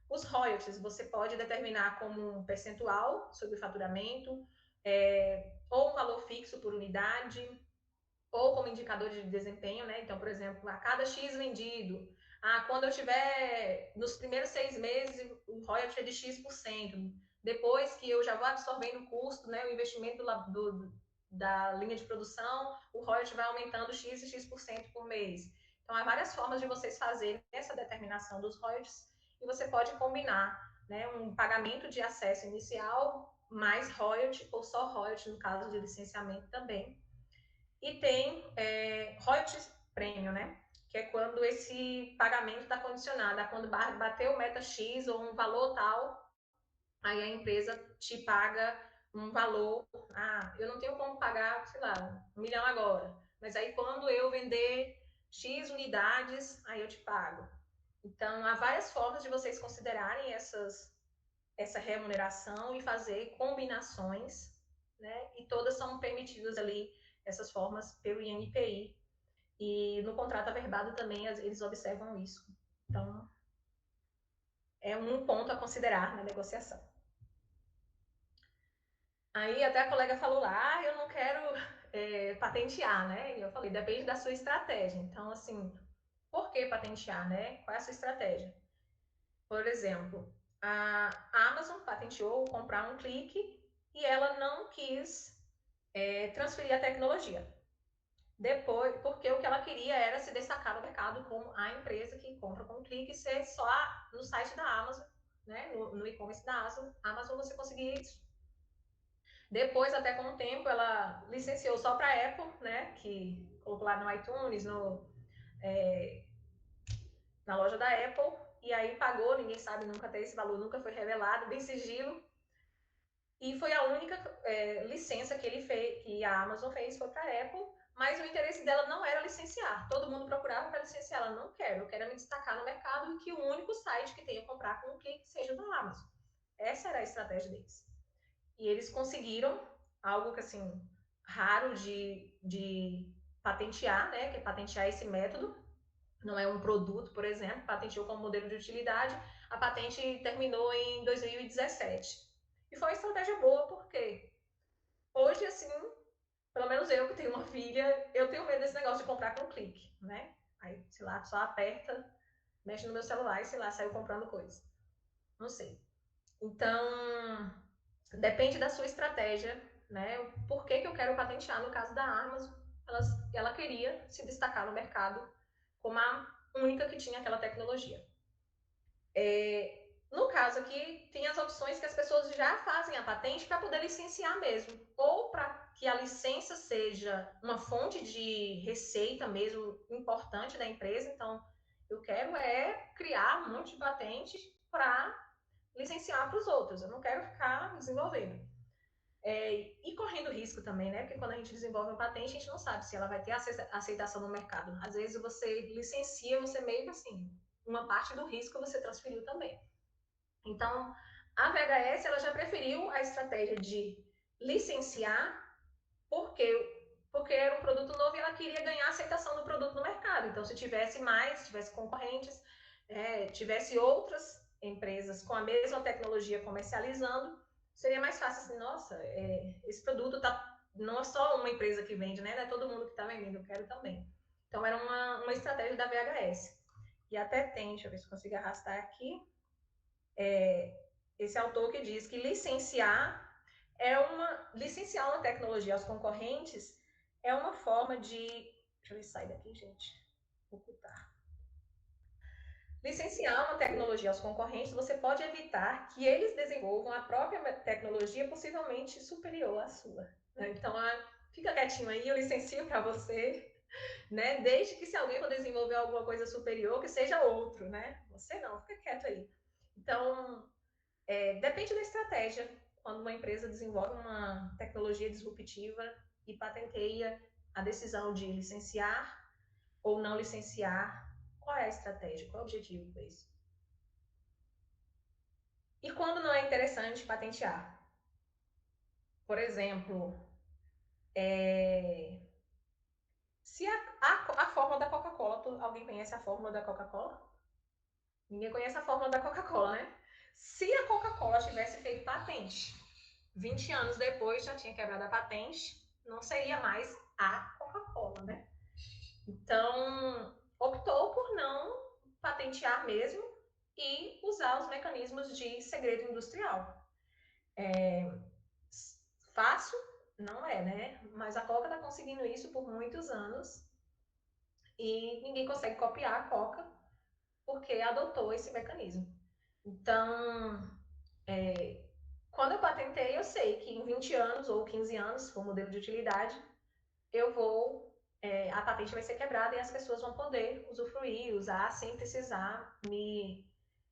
Os royalties você pode determinar como um percentual sobre o faturamento, ou um valor fixo por unidade, ou como indicador de desempenho, né? Então, por exemplo, a cada X vendido, quando eu tiver nos primeiros 6 meses, o royalty é de X%. Depois que eu já vou absorvendo o custo, né, o investimento da linha de produção, o royalty vai aumentando X e X% por mês. Então, há várias formas de vocês fazerem essa determinação dos royalties e você pode combinar, né, um pagamento de acesso inicial mais royalty ou só royalty no caso de licenciamento também. E tem royalties prêmio, né? Que é quando esse pagamento está condicionado a quando bater o meta X ou um valor tal, aí a empresa te paga um valor. Eu não tenho como pagar, sei lá, 1 milhão agora, mas aí quando eu vender X unidades, aí eu te pago. Então, há várias formas de vocês considerarem essa remuneração e fazer combinações, né? E todas são permitidas ali, essas formas, pelo INPI. E no contrato averbado também eles observam isso. Então, é um ponto a considerar na negociação. Aí até a colega falou lá, eu não quero patentear, né? E eu falei, depende da sua estratégia. Então, assim, por que patentear, né? Qual é a sua estratégia? Por exemplo, a Amazon patenteou comprar um clique e ela não quis transferir a tecnologia. Depois, porque o que ela queria era se destacar no mercado como a empresa que compra com um clique e ser só no site da Amazon, né? No e-commerce da Amazon você conseguia isso. Depois, até com o tempo, ela licenciou só para a Apple, né? Que colocou lá no iTunes, na loja da Apple, e aí pagou, ninguém sabe nunca até esse valor, nunca foi revelado, bem sigilo. E foi a única licença que que a Amazon fez foi para a Apple, mas o interesse dela não era licenciar. Todo mundo procurava para licenciar. Ela não quer, eu quero me destacar no mercado e que o único site que tenha comprar com um clique seja da Amazon. Essa era a estratégia deles. E eles conseguiram algo que, assim, raro de patentear, né? Que é patentear esse método. Não é um produto, por exemplo, patenteou como modelo de utilidade. A patente terminou em 2017. E foi uma estratégia boa, porque hoje, assim, pelo menos eu que tenho uma filha, eu tenho medo desse negócio de comprar com um clique, né? Aí, sei lá, só aperta, mexe no meu celular e, sei lá, saiu comprando coisas. Não sei. Então, depende da sua estratégia, né? Por que eu quero patentear? No caso da Amazon, ela queria se destacar no mercado como a única que tinha aquela tecnologia. No caso aqui, tem as opções que as pessoas já fazem a patente para poder licenciar mesmo, ou para que a licença seja uma fonte de receita mesmo importante da empresa. Então, eu quero criar um monte de patentes para licenciar para os outros, eu não quero ficar desenvolvendo. E correndo risco também, né? Porque quando a gente desenvolve uma patente, a gente não sabe se ela vai ter aceitação no mercado. Às vezes você licencia, você meio que assim, uma parte do risco você transferiu também. Então, a VHS ela já preferiu a estratégia de licenciar porque era um produto novo e ela queria ganhar aceitação do produto no mercado. Então, se tivesse concorrentes, tivesse outras empresas com a mesma tecnologia comercializando, seria mais fácil assim, nossa, esse produto não é só uma empresa que vende, né? Não é todo mundo que está vendendo, eu quero também. Então, era uma estratégia da VHS. E até tem, deixa eu ver se eu consigo arrastar aqui, esse autor que diz que licenciar uma tecnologia aos concorrentes é uma forma de... Deixa eu ver se sai daqui, gente. Ocultar. Licenciar uma tecnologia aos concorrentes, você pode evitar que eles desenvolvam a própria tecnologia possivelmente superior à sua. Então, fica quietinho aí, eu licencio para você, né? Desde que se alguém for desenvolver alguma coisa superior, que seja outro, né? Você não, fica quieto aí. Então, depende da estratégia. Quando uma empresa desenvolve uma tecnologia disruptiva e patenteia, a decisão de licenciar ou não licenciar, qual é a estratégia? Qual é o objetivo com isso? E quando não é interessante patentear? Por exemplo, se a fórmula da Coca-Cola, alguém conhece a fórmula da Coca-Cola? Ninguém conhece a fórmula da Coca-Cola, né? Se a Coca-Cola tivesse feito patente, 20 anos depois já tinha quebrado a patente, não seria mais a Coca-Cola, né? Então, optou por não patentear mesmo e usar os mecanismos de segredo industrial. Fácil? Não é, né? Mas a Coca está conseguindo isso por muitos anos e ninguém consegue copiar a Coca porque adotou esse mecanismo. Então, quando eu patentei, eu sei que em 20 anos ou 15 anos, se for modelo de utilidade, a patente vai ser quebrada e as pessoas vão poder usufruir, usar sem precisar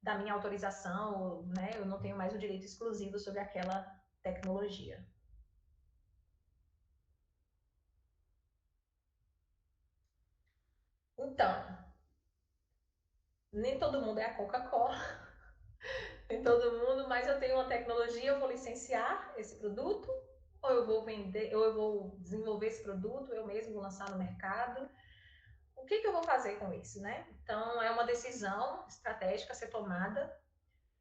da minha autorização, né? Eu não tenho mais o direito exclusivo sobre aquela tecnologia. Então, nem todo mundo é a Coca-Cola, nem todo mundo, mas eu tenho uma tecnologia, eu vou licenciar esse produto, ou eu vou vender, ou eu vou desenvolver esse produto, eu mesmo vou lançar no mercado. O que eu vou fazer com isso, né? Então, é uma decisão estratégica a ser tomada,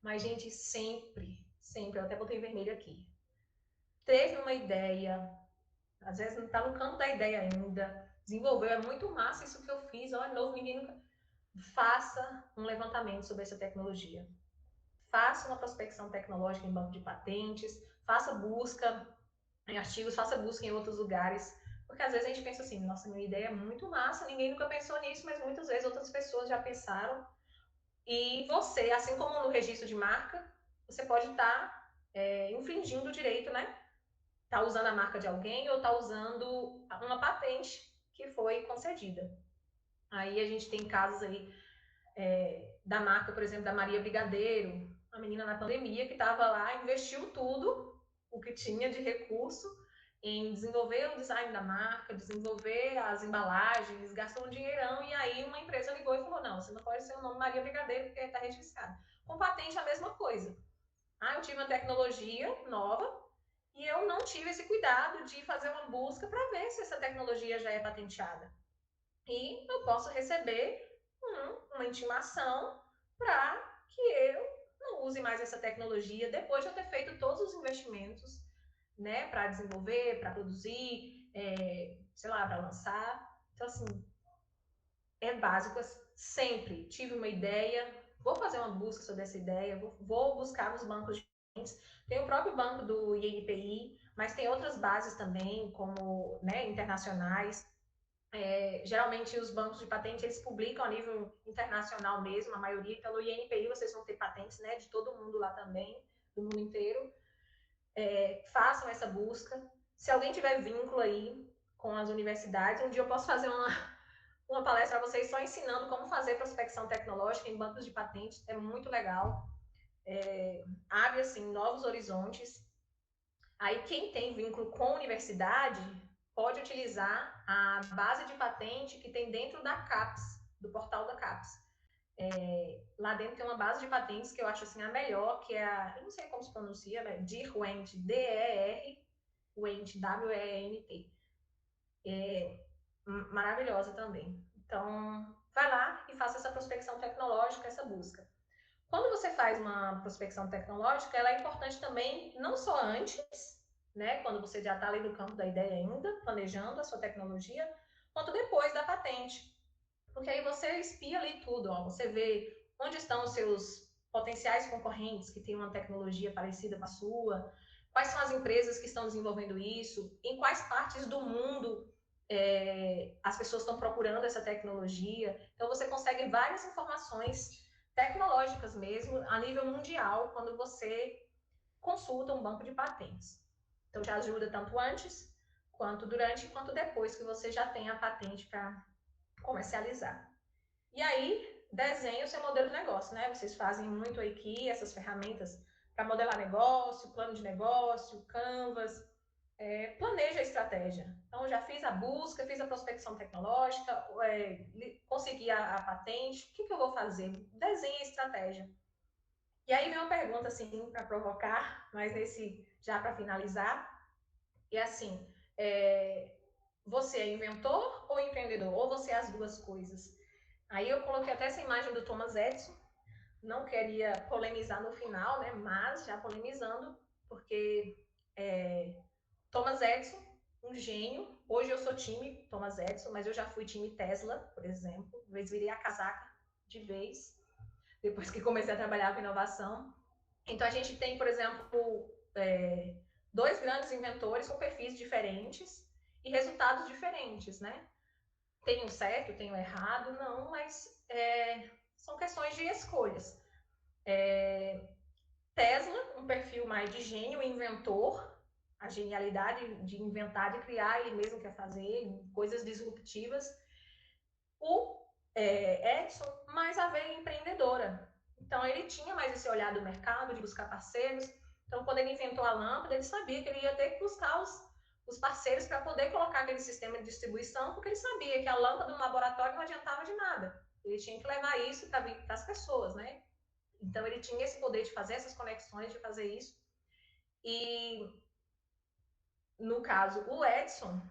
mas, gente, sempre, eu até botei vermelho aqui, teve uma ideia, às vezes não está no campo da ideia ainda, desenvolveu, é muito massa isso que eu fiz, olha, novo, ninguém nunca... Faça um levantamento sobre essa tecnologia. Faça uma prospecção tecnológica em banco de patentes, faça busca em artigos, faça busca em outros lugares, porque às vezes a gente pensa assim, nossa, minha ideia é muito massa, ninguém nunca pensou nisso, mas muitas vezes outras pessoas já pensaram. E você, assim como no registro de marca, você pode estar infringindo o direito, né? Tá usando a marca de alguém ou tá usando uma patente que foi concedida. Aí a gente tem casos aí da marca, por exemplo, da Maria Brigadeiro, a menina na pandemia que estava lá, investiu tudo o que tinha de recurso em desenvolver o design da marca, desenvolver as embalagens, gastou um dinheirão, e aí uma empresa ligou e falou, não, você não pode ser o nome Maria Brigadeiro porque está registrado. Com patente é a mesma coisa. Eu tive uma tecnologia nova e eu não tive esse cuidado de fazer uma busca para ver se essa tecnologia já é patenteada. E eu posso receber uma intimação para que eu não use mais essa tecnologia depois de eu ter feito todos os investimentos, né, para desenvolver, para produzir, sei lá, para lançar. Então, assim, é básico. Sempre tive uma ideia, vou fazer uma busca sobre essa ideia, vou buscar nos bancos de patentes. Tem o próprio banco do INPI, mas tem outras bases também, como, né, internacionais. Geralmente os bancos de patente, eles publicam a nível internacional mesmo, a maioria. Pelo INPI vocês vão ter patentes, né, de todo mundo lá também, do mundo inteiro. Façam essa busca. Se alguém tiver vínculo aí com as universidades, um dia eu posso fazer uma palestra para vocês só ensinando como fazer prospecção tecnológica em bancos de patentes. É muito legal. Abre, assim, novos horizontes. Aí quem tem vínculo com a universidade pode utilizar a base de patente que tem dentro da CAPES, do portal da CAPES. Lá dentro tem uma base de patentes que eu acho assim a melhor, que é eu não sei como se pronuncia, né? DERWENT, D-E-R-WENT, W-E-N-T. Maravilhosa também. Então, vai lá e faça essa prospecção tecnológica, essa busca. Quando você faz uma prospecção tecnológica, ela é importante também, não só antes, né, quando você já está ali no campo da ideia ainda, planejando a sua tecnologia, quanto depois da patente. Porque aí você espia ali tudo, você vê onde estão os seus potenciais concorrentes que têm uma tecnologia parecida com a sua, quais são as empresas que estão desenvolvendo isso, em quais partes do mundo as pessoas estão procurando essa tecnologia. Então você consegue várias informações tecnológicas mesmo, a nível mundial, quando você consulta um banco de patentes. Então, te ajuda tanto antes, quanto durante, quanto depois que você já tem a patente para comercializar. E aí, desenha o seu modelo de negócio, né? Vocês fazem muito aqui essas ferramentas para modelar negócio, plano de negócio, Canvas, planeja a estratégia. Então, já fiz a busca, fiz a prospecção tecnológica, consegui a patente, o que eu vou fazer? Desenha a estratégia. E aí vem uma pergunta, assim, para provocar, mas já para finalizar, e assim, você é inventor ou empreendedor? Ou você é as duas coisas? Aí eu coloquei até essa imagem do Thomas Edison, não queria polemizar no final, né, mas já polemizando, porque Thomas Edison, um gênio. Hoje eu sou time Thomas Edison, mas eu já fui time Tesla, por exemplo. Às vezes virei a casaca de vez, depois que comecei a trabalhar com inovação. Então a gente tem, por exemplo, dois grandes inventores com perfis diferentes e resultados diferentes, né? Tem um certo, tem um errado, não, mas são questões de escolhas. Tesla, um perfil mais de gênio, inventor, a genialidade de inventar, de criar, ele mesmo quer fazer, coisas disruptivas. O Edison, mais a veia empreendedora. Então, ele tinha mais esse olhar do mercado, de buscar parceiros. Então, quando ele inventou a lâmpada, ele sabia que ele ia ter que buscar os parceiros para poder colocar aquele sistema de distribuição, porque ele sabia que a lâmpada no laboratório não adiantava de nada. Ele tinha que levar isso para as pessoas, né? Então, ele tinha esse poder de fazer essas conexões, de fazer isso. E, no caso, o Edison,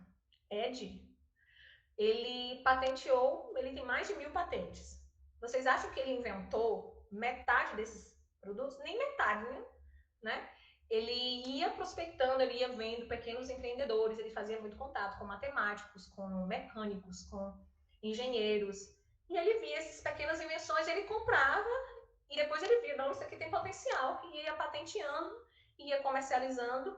ele patenteou, ele tem mais de 1000 patentes. Vocês acham que ele inventou metade desses produtos? Nem metade, né? Ele ia prospectando, ele ia vendo pequenos empreendedores, ele fazia muito contato com matemáticos, com mecânicos, com engenheiros. E ele via essas pequenas invenções, ele comprava e depois ele via, não, isso aqui tem potencial, e ia patenteando, ia comercializando.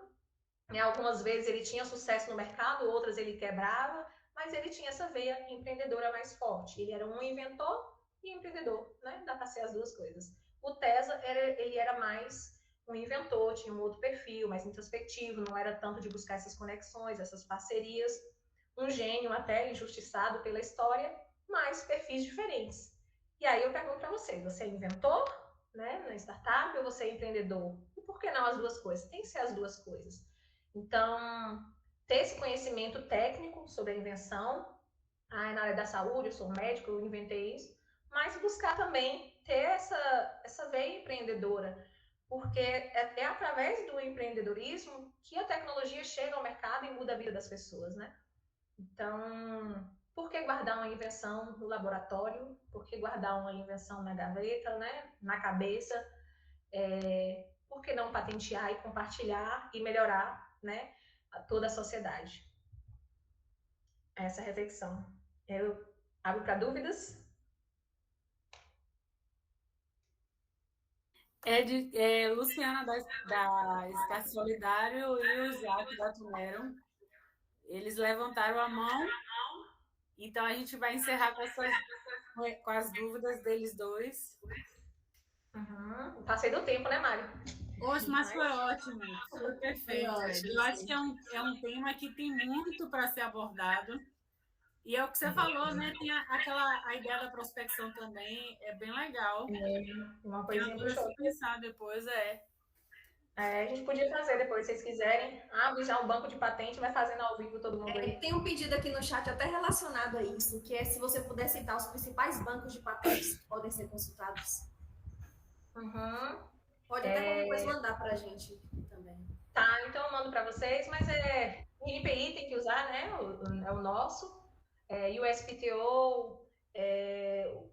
Algumas vezes ele tinha sucesso no mercado, outras ele quebrava, mas ele tinha essa veia empreendedora mais forte. Ele era um inventor e empreendedor, né? Dá para ser as duas coisas. O Tesla, ele era mais um inventor, tinha um outro perfil, mais introspectivo, não era tanto de buscar essas conexões, essas parcerias. Um gênio até injustiçado pela história, mas perfis diferentes. E aí eu pergunto para vocês, você é inventor, né, na startup, ou você é empreendedor? E por que não as duas coisas? Tem que ser as duas coisas. Então, ter conhecimento técnico sobre a invenção. Na área da saúde, eu sou médico, eu inventei isso. Mas buscar também ter essa veia empreendedora, porque é através do empreendedorismo que a tecnologia chega ao mercado e muda a vida das pessoas, né? Então, por que guardar uma invenção no laboratório? Por que guardar uma invenção na gaveta, né? Na cabeça? Por que não patentear e compartilhar e melhorar, né, toda a sociedade? Essa reflexão. Eu abro para dúvidas. Luciana da Start Solidário e o Isaac da Tunero. Eles levantaram a mão. Então a gente vai encerrar com as dúvidas deles dois. Passei do tempo, né, Mário? Hoje, mas foi ótimo, foi perfeito. Eu acho que é um tema que tem muito para ser abordado. E é o que você falou, né? Tem a ideia da prospecção também, é bem legal. Uma coisinha para se pensar depois, a gente podia fazer depois, se vocês quiserem. Abre já um banco de patente, vai fazendo ao vivo todo mundo aí. Tem um pedido aqui no chat até relacionado a isso, que é se você puder citar os principais bancos de patentes que podem ser consultados. Pode até depois mandar para a gente também. Tá, então eu mando para vocês, mas o INPI tem que usar, né? É o nosso. O USPTO,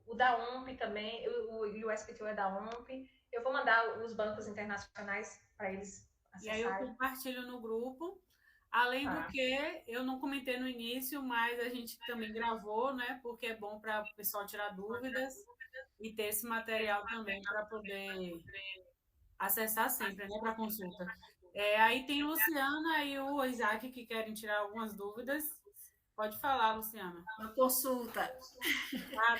o da UMP também, o USPTO é da UMP. Eu vou mandar os bancos internacionais para eles acessarem. E aí eu compartilho no grupo. Além do que, eu não comentei no início, mas a gente também gravou, né? Porque é bom para o pessoal tirar dúvidas e ter esse material também para poder acessar sempre, né? Para consulta. Aí tem Luciana e o Isaac que querem tirar algumas dúvidas. Pode falar, Luciana. Uma consulta. Tá.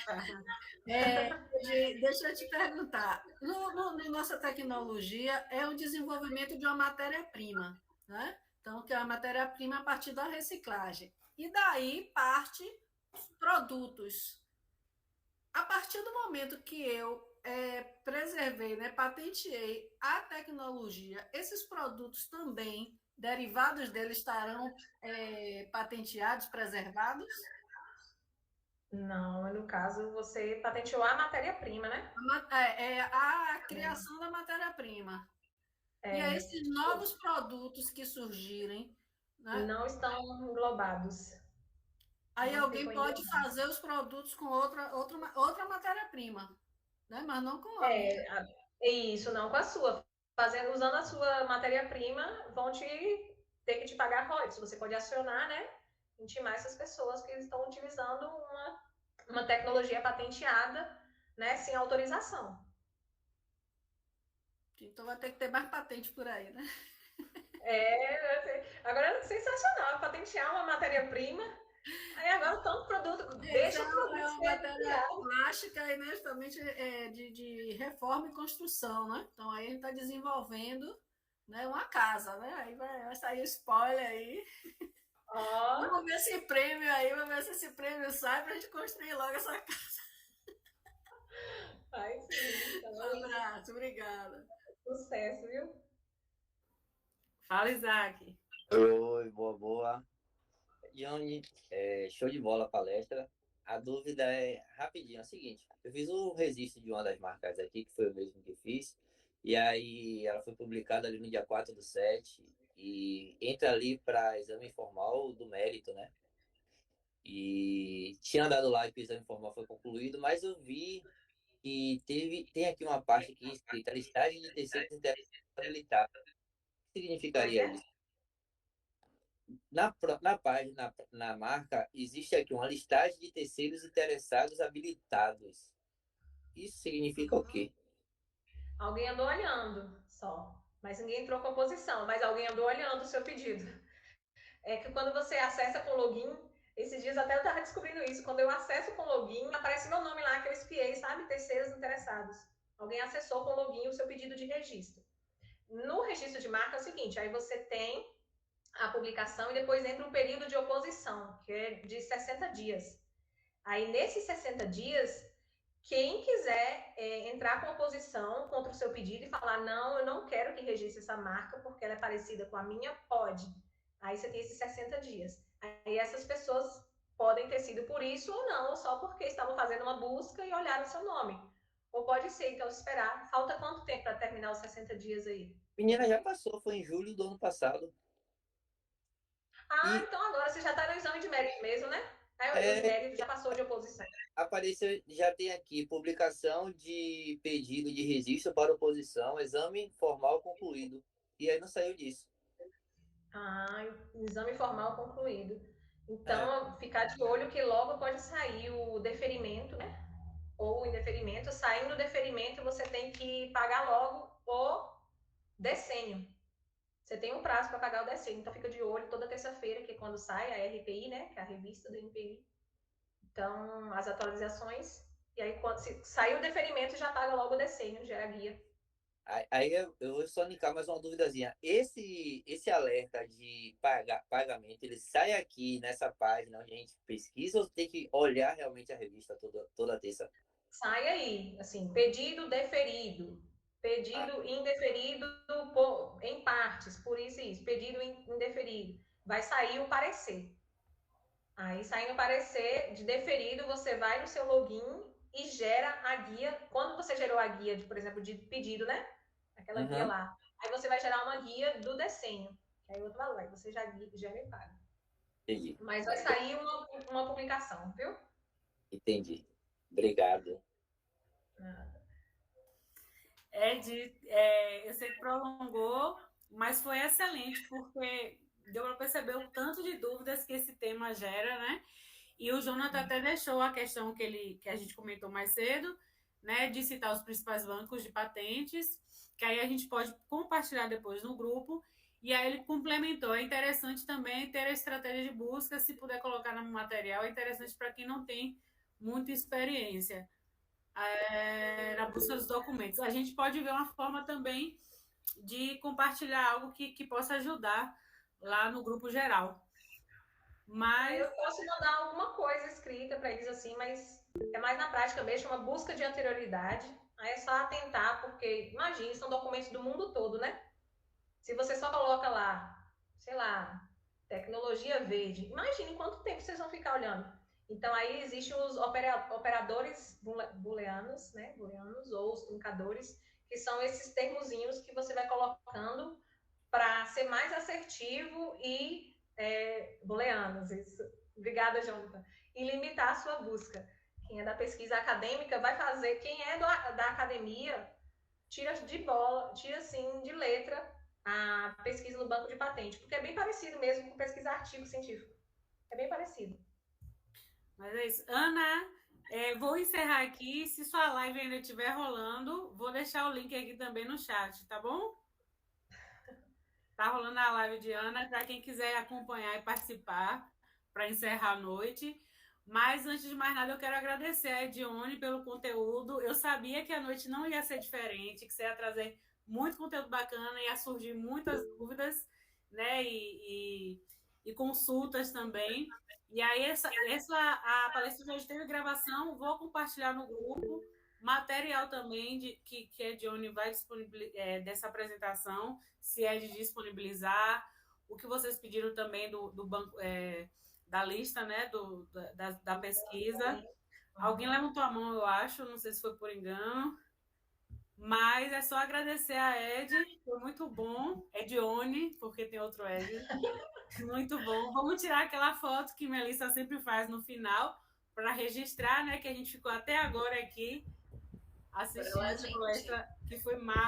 Deixa eu te perguntar. No nossa tecnologia é o desenvolvimento de uma matéria-prima, né? Então, que é uma matéria-prima a partir da reciclagem. E daí parte produtos. A partir do momento que eu preservei, né, patenteei a tecnologia, esses produtos também, derivados dele, estarão patenteados, preservados? Não, no caso, você patenteou a matéria-prima, né? A criação da matéria-prima. E aí, esses novos produtos que surgirem, né, não estão englobados. Aí alguém pode fazer os produtos com outra matéria-prima, né? Mas não com a isso, não com a sua. Usando a sua matéria-prima, vão ter que te pagar royalties. Você pode acionar, né? Intimar essas pessoas que estão utilizando uma tecnologia patenteada, né? Sem autorização. Então vai ter que ter mais patente por aí, né? Agora é sensacional patentear uma matéria-prima. Aí agora tanto produto, deixa o produto uma matéria plástica e, né, justamente de reforma e construção, né? Então aí a gente está desenvolvendo, né, uma casa, né? Aí vai sair spoiler aí. Vamos ver esse prêmio aí, vamos ver se esse prêmio sai para a gente construir logo essa casa. Vai sim. Então, um abraço, obrigada. Sucesso, viu? Fala, Isaac. Oi, boa. Johnny, show de bola a palestra. A dúvida é rapidinho, é o seguinte, eu fiz um registro de uma das marcas aqui, que foi o mesmo que fiz, e aí ela foi publicada ali no dia 4/7, e entra ali para exame informal do mérito, né? E tinha dado lá que o exame informal foi concluído, mas eu vi que tem aqui uma parte aqui escrita listagem de terceiros interessados habilitados. O que significaria isso? Na página, na marca, existe aqui uma listagem de terceiros interessados habilitados. Isso significa o quê? Alguém andou olhando só, mas ninguém entrou com oposição, mas alguém andou olhando o seu pedido. É que quando você acessa com login, esses dias até eu estava descobrindo isso, quando eu acesso com login, aparece meu nome lá que eu espiei, sabe? Terceiros interessados. Alguém acessou com login o seu pedido de registro. No registro de marca é o seguinte, aí você tem a publicação e depois entra um período de oposição, que é de 60 dias. Aí, nesses 60 dias, quem quiser entrar com oposição contra o seu pedido e falar, não, eu não quero que registre essa marca porque ela é parecida com a minha, pode. Aí você tem esses 60 dias. Aí essas pessoas podem ter sido por isso ou não, ou só porque estavam fazendo uma busca e olharam o seu nome. Ou pode ser, então, esperar. Falta quanto tempo para terminar os 60 dias aí? Menina, já passou, foi em julho do ano passado. Então agora você já está no exame de mérito mesmo, né? Aí o exame de mérito já passou de oposição. Apareceu, já tem aqui, publicação de pedido de registro para oposição, exame formal concluído. E aí não saiu disso. Exame formal concluído. Então, ficar de olho que logo pode sair o deferimento, né? Ou o indeferimento. Saindo o deferimento, você tem que pagar logo o decênio. Você tem um prazo para pagar o decênio. Então, fica de olho toda terça-feira, que é quando sai a RPI, né? Que é a revista do NPI. Então, as atualizações. E aí, quando sair o deferimento, já paga logo o decênio, já é a guia. Aí eu vou só indicar mais uma duvidazinha. Esse alerta de pagamento, ele sai aqui nessa página onde a gente pesquisa ou tem que olhar realmente a revista toda terça? Sai aí, assim, pedido deferido, pedido indeferido em partes, por isso e isso, pedido indeferido. Vai sair o parecer. Aí, saindo o parecer de deferido, você vai no seu login e gera a guia. Quando você gerou a guia, por exemplo, de pedido, né? Aquela guia lá. Aí você vai gerar uma guia do decênio. Que aí outro valor. Aí você já gera e paga. Entendi. Mas vai sair uma publicação, viu? Entendi. Obrigado. Ed, eu sei que prolongou, mas foi excelente, porque deu para perceber o tanto de dúvidas que esse tema gera, né? E o Jonathan até deixou a questão que a gente comentou mais cedo, né, de citar os principais bancos de patentes, que aí a gente pode compartilhar depois no grupo. E aí ele complementou. É interessante também ter a estratégia de busca, se puder colocar no material, é interessante para quem não tem muita experiência na busca dos documentos. A gente pode ver uma forma também de compartilhar algo que possa ajudar lá no grupo geral. Mas eu posso mandar alguma coisa escrita para eles assim, mas é mais na prática mesmo, uma busca de anterioridade. Aí é só atentar, porque imagine, são documentos do mundo todo, né? Se você só coloca lá, sei lá, tecnologia verde, imagine quanto tempo vocês vão ficar olhando. Então aí existem os operadores booleanos, né? Booleanos ou os truncadores, que são esses termozinhos que você vai colocando para ser mais assertivo e booleanos, isso. Obrigada, Jonathan. E limitar a sua busca. Quem é da pesquisa acadêmica vai fazer, quem é da academia, tira assim, de letra a pesquisa no banco de patente, porque é bem parecido mesmo com pesquisar artigo científico. É bem parecido. Mas é isso. Ana, vou encerrar aqui. Se sua live ainda estiver rolando, vou deixar o link aqui também no chat, tá bom? Tá rolando a live de Ana, para quem quiser acompanhar e participar, para encerrar a noite. Mas, antes de mais nada, eu quero agradecer a Edione pelo conteúdo. Eu sabia que a noite não ia ser diferente, que você ia trazer muito conteúdo bacana, ia surgir muitas dúvidas, né? E consultas também. E aí, a palestra de hoje teve gravação, vou compartilhar no grupo. Material também que a Edione vai disponibilizar dessa apresentação, se é de disponibilizar, o que vocês pediram também do banco, da lista, né, da pesquisa. Alguém levantou a mão, eu acho, não sei se foi por engano, mas é só agradecer a Ed, foi muito bom, Edione, porque tem outro Ed, muito bom. Vamos tirar aquela foto que Melissa sempre faz no final, para registrar, né, que a gente ficou até agora aqui, assistindo a palestra, que foi maravilhosa.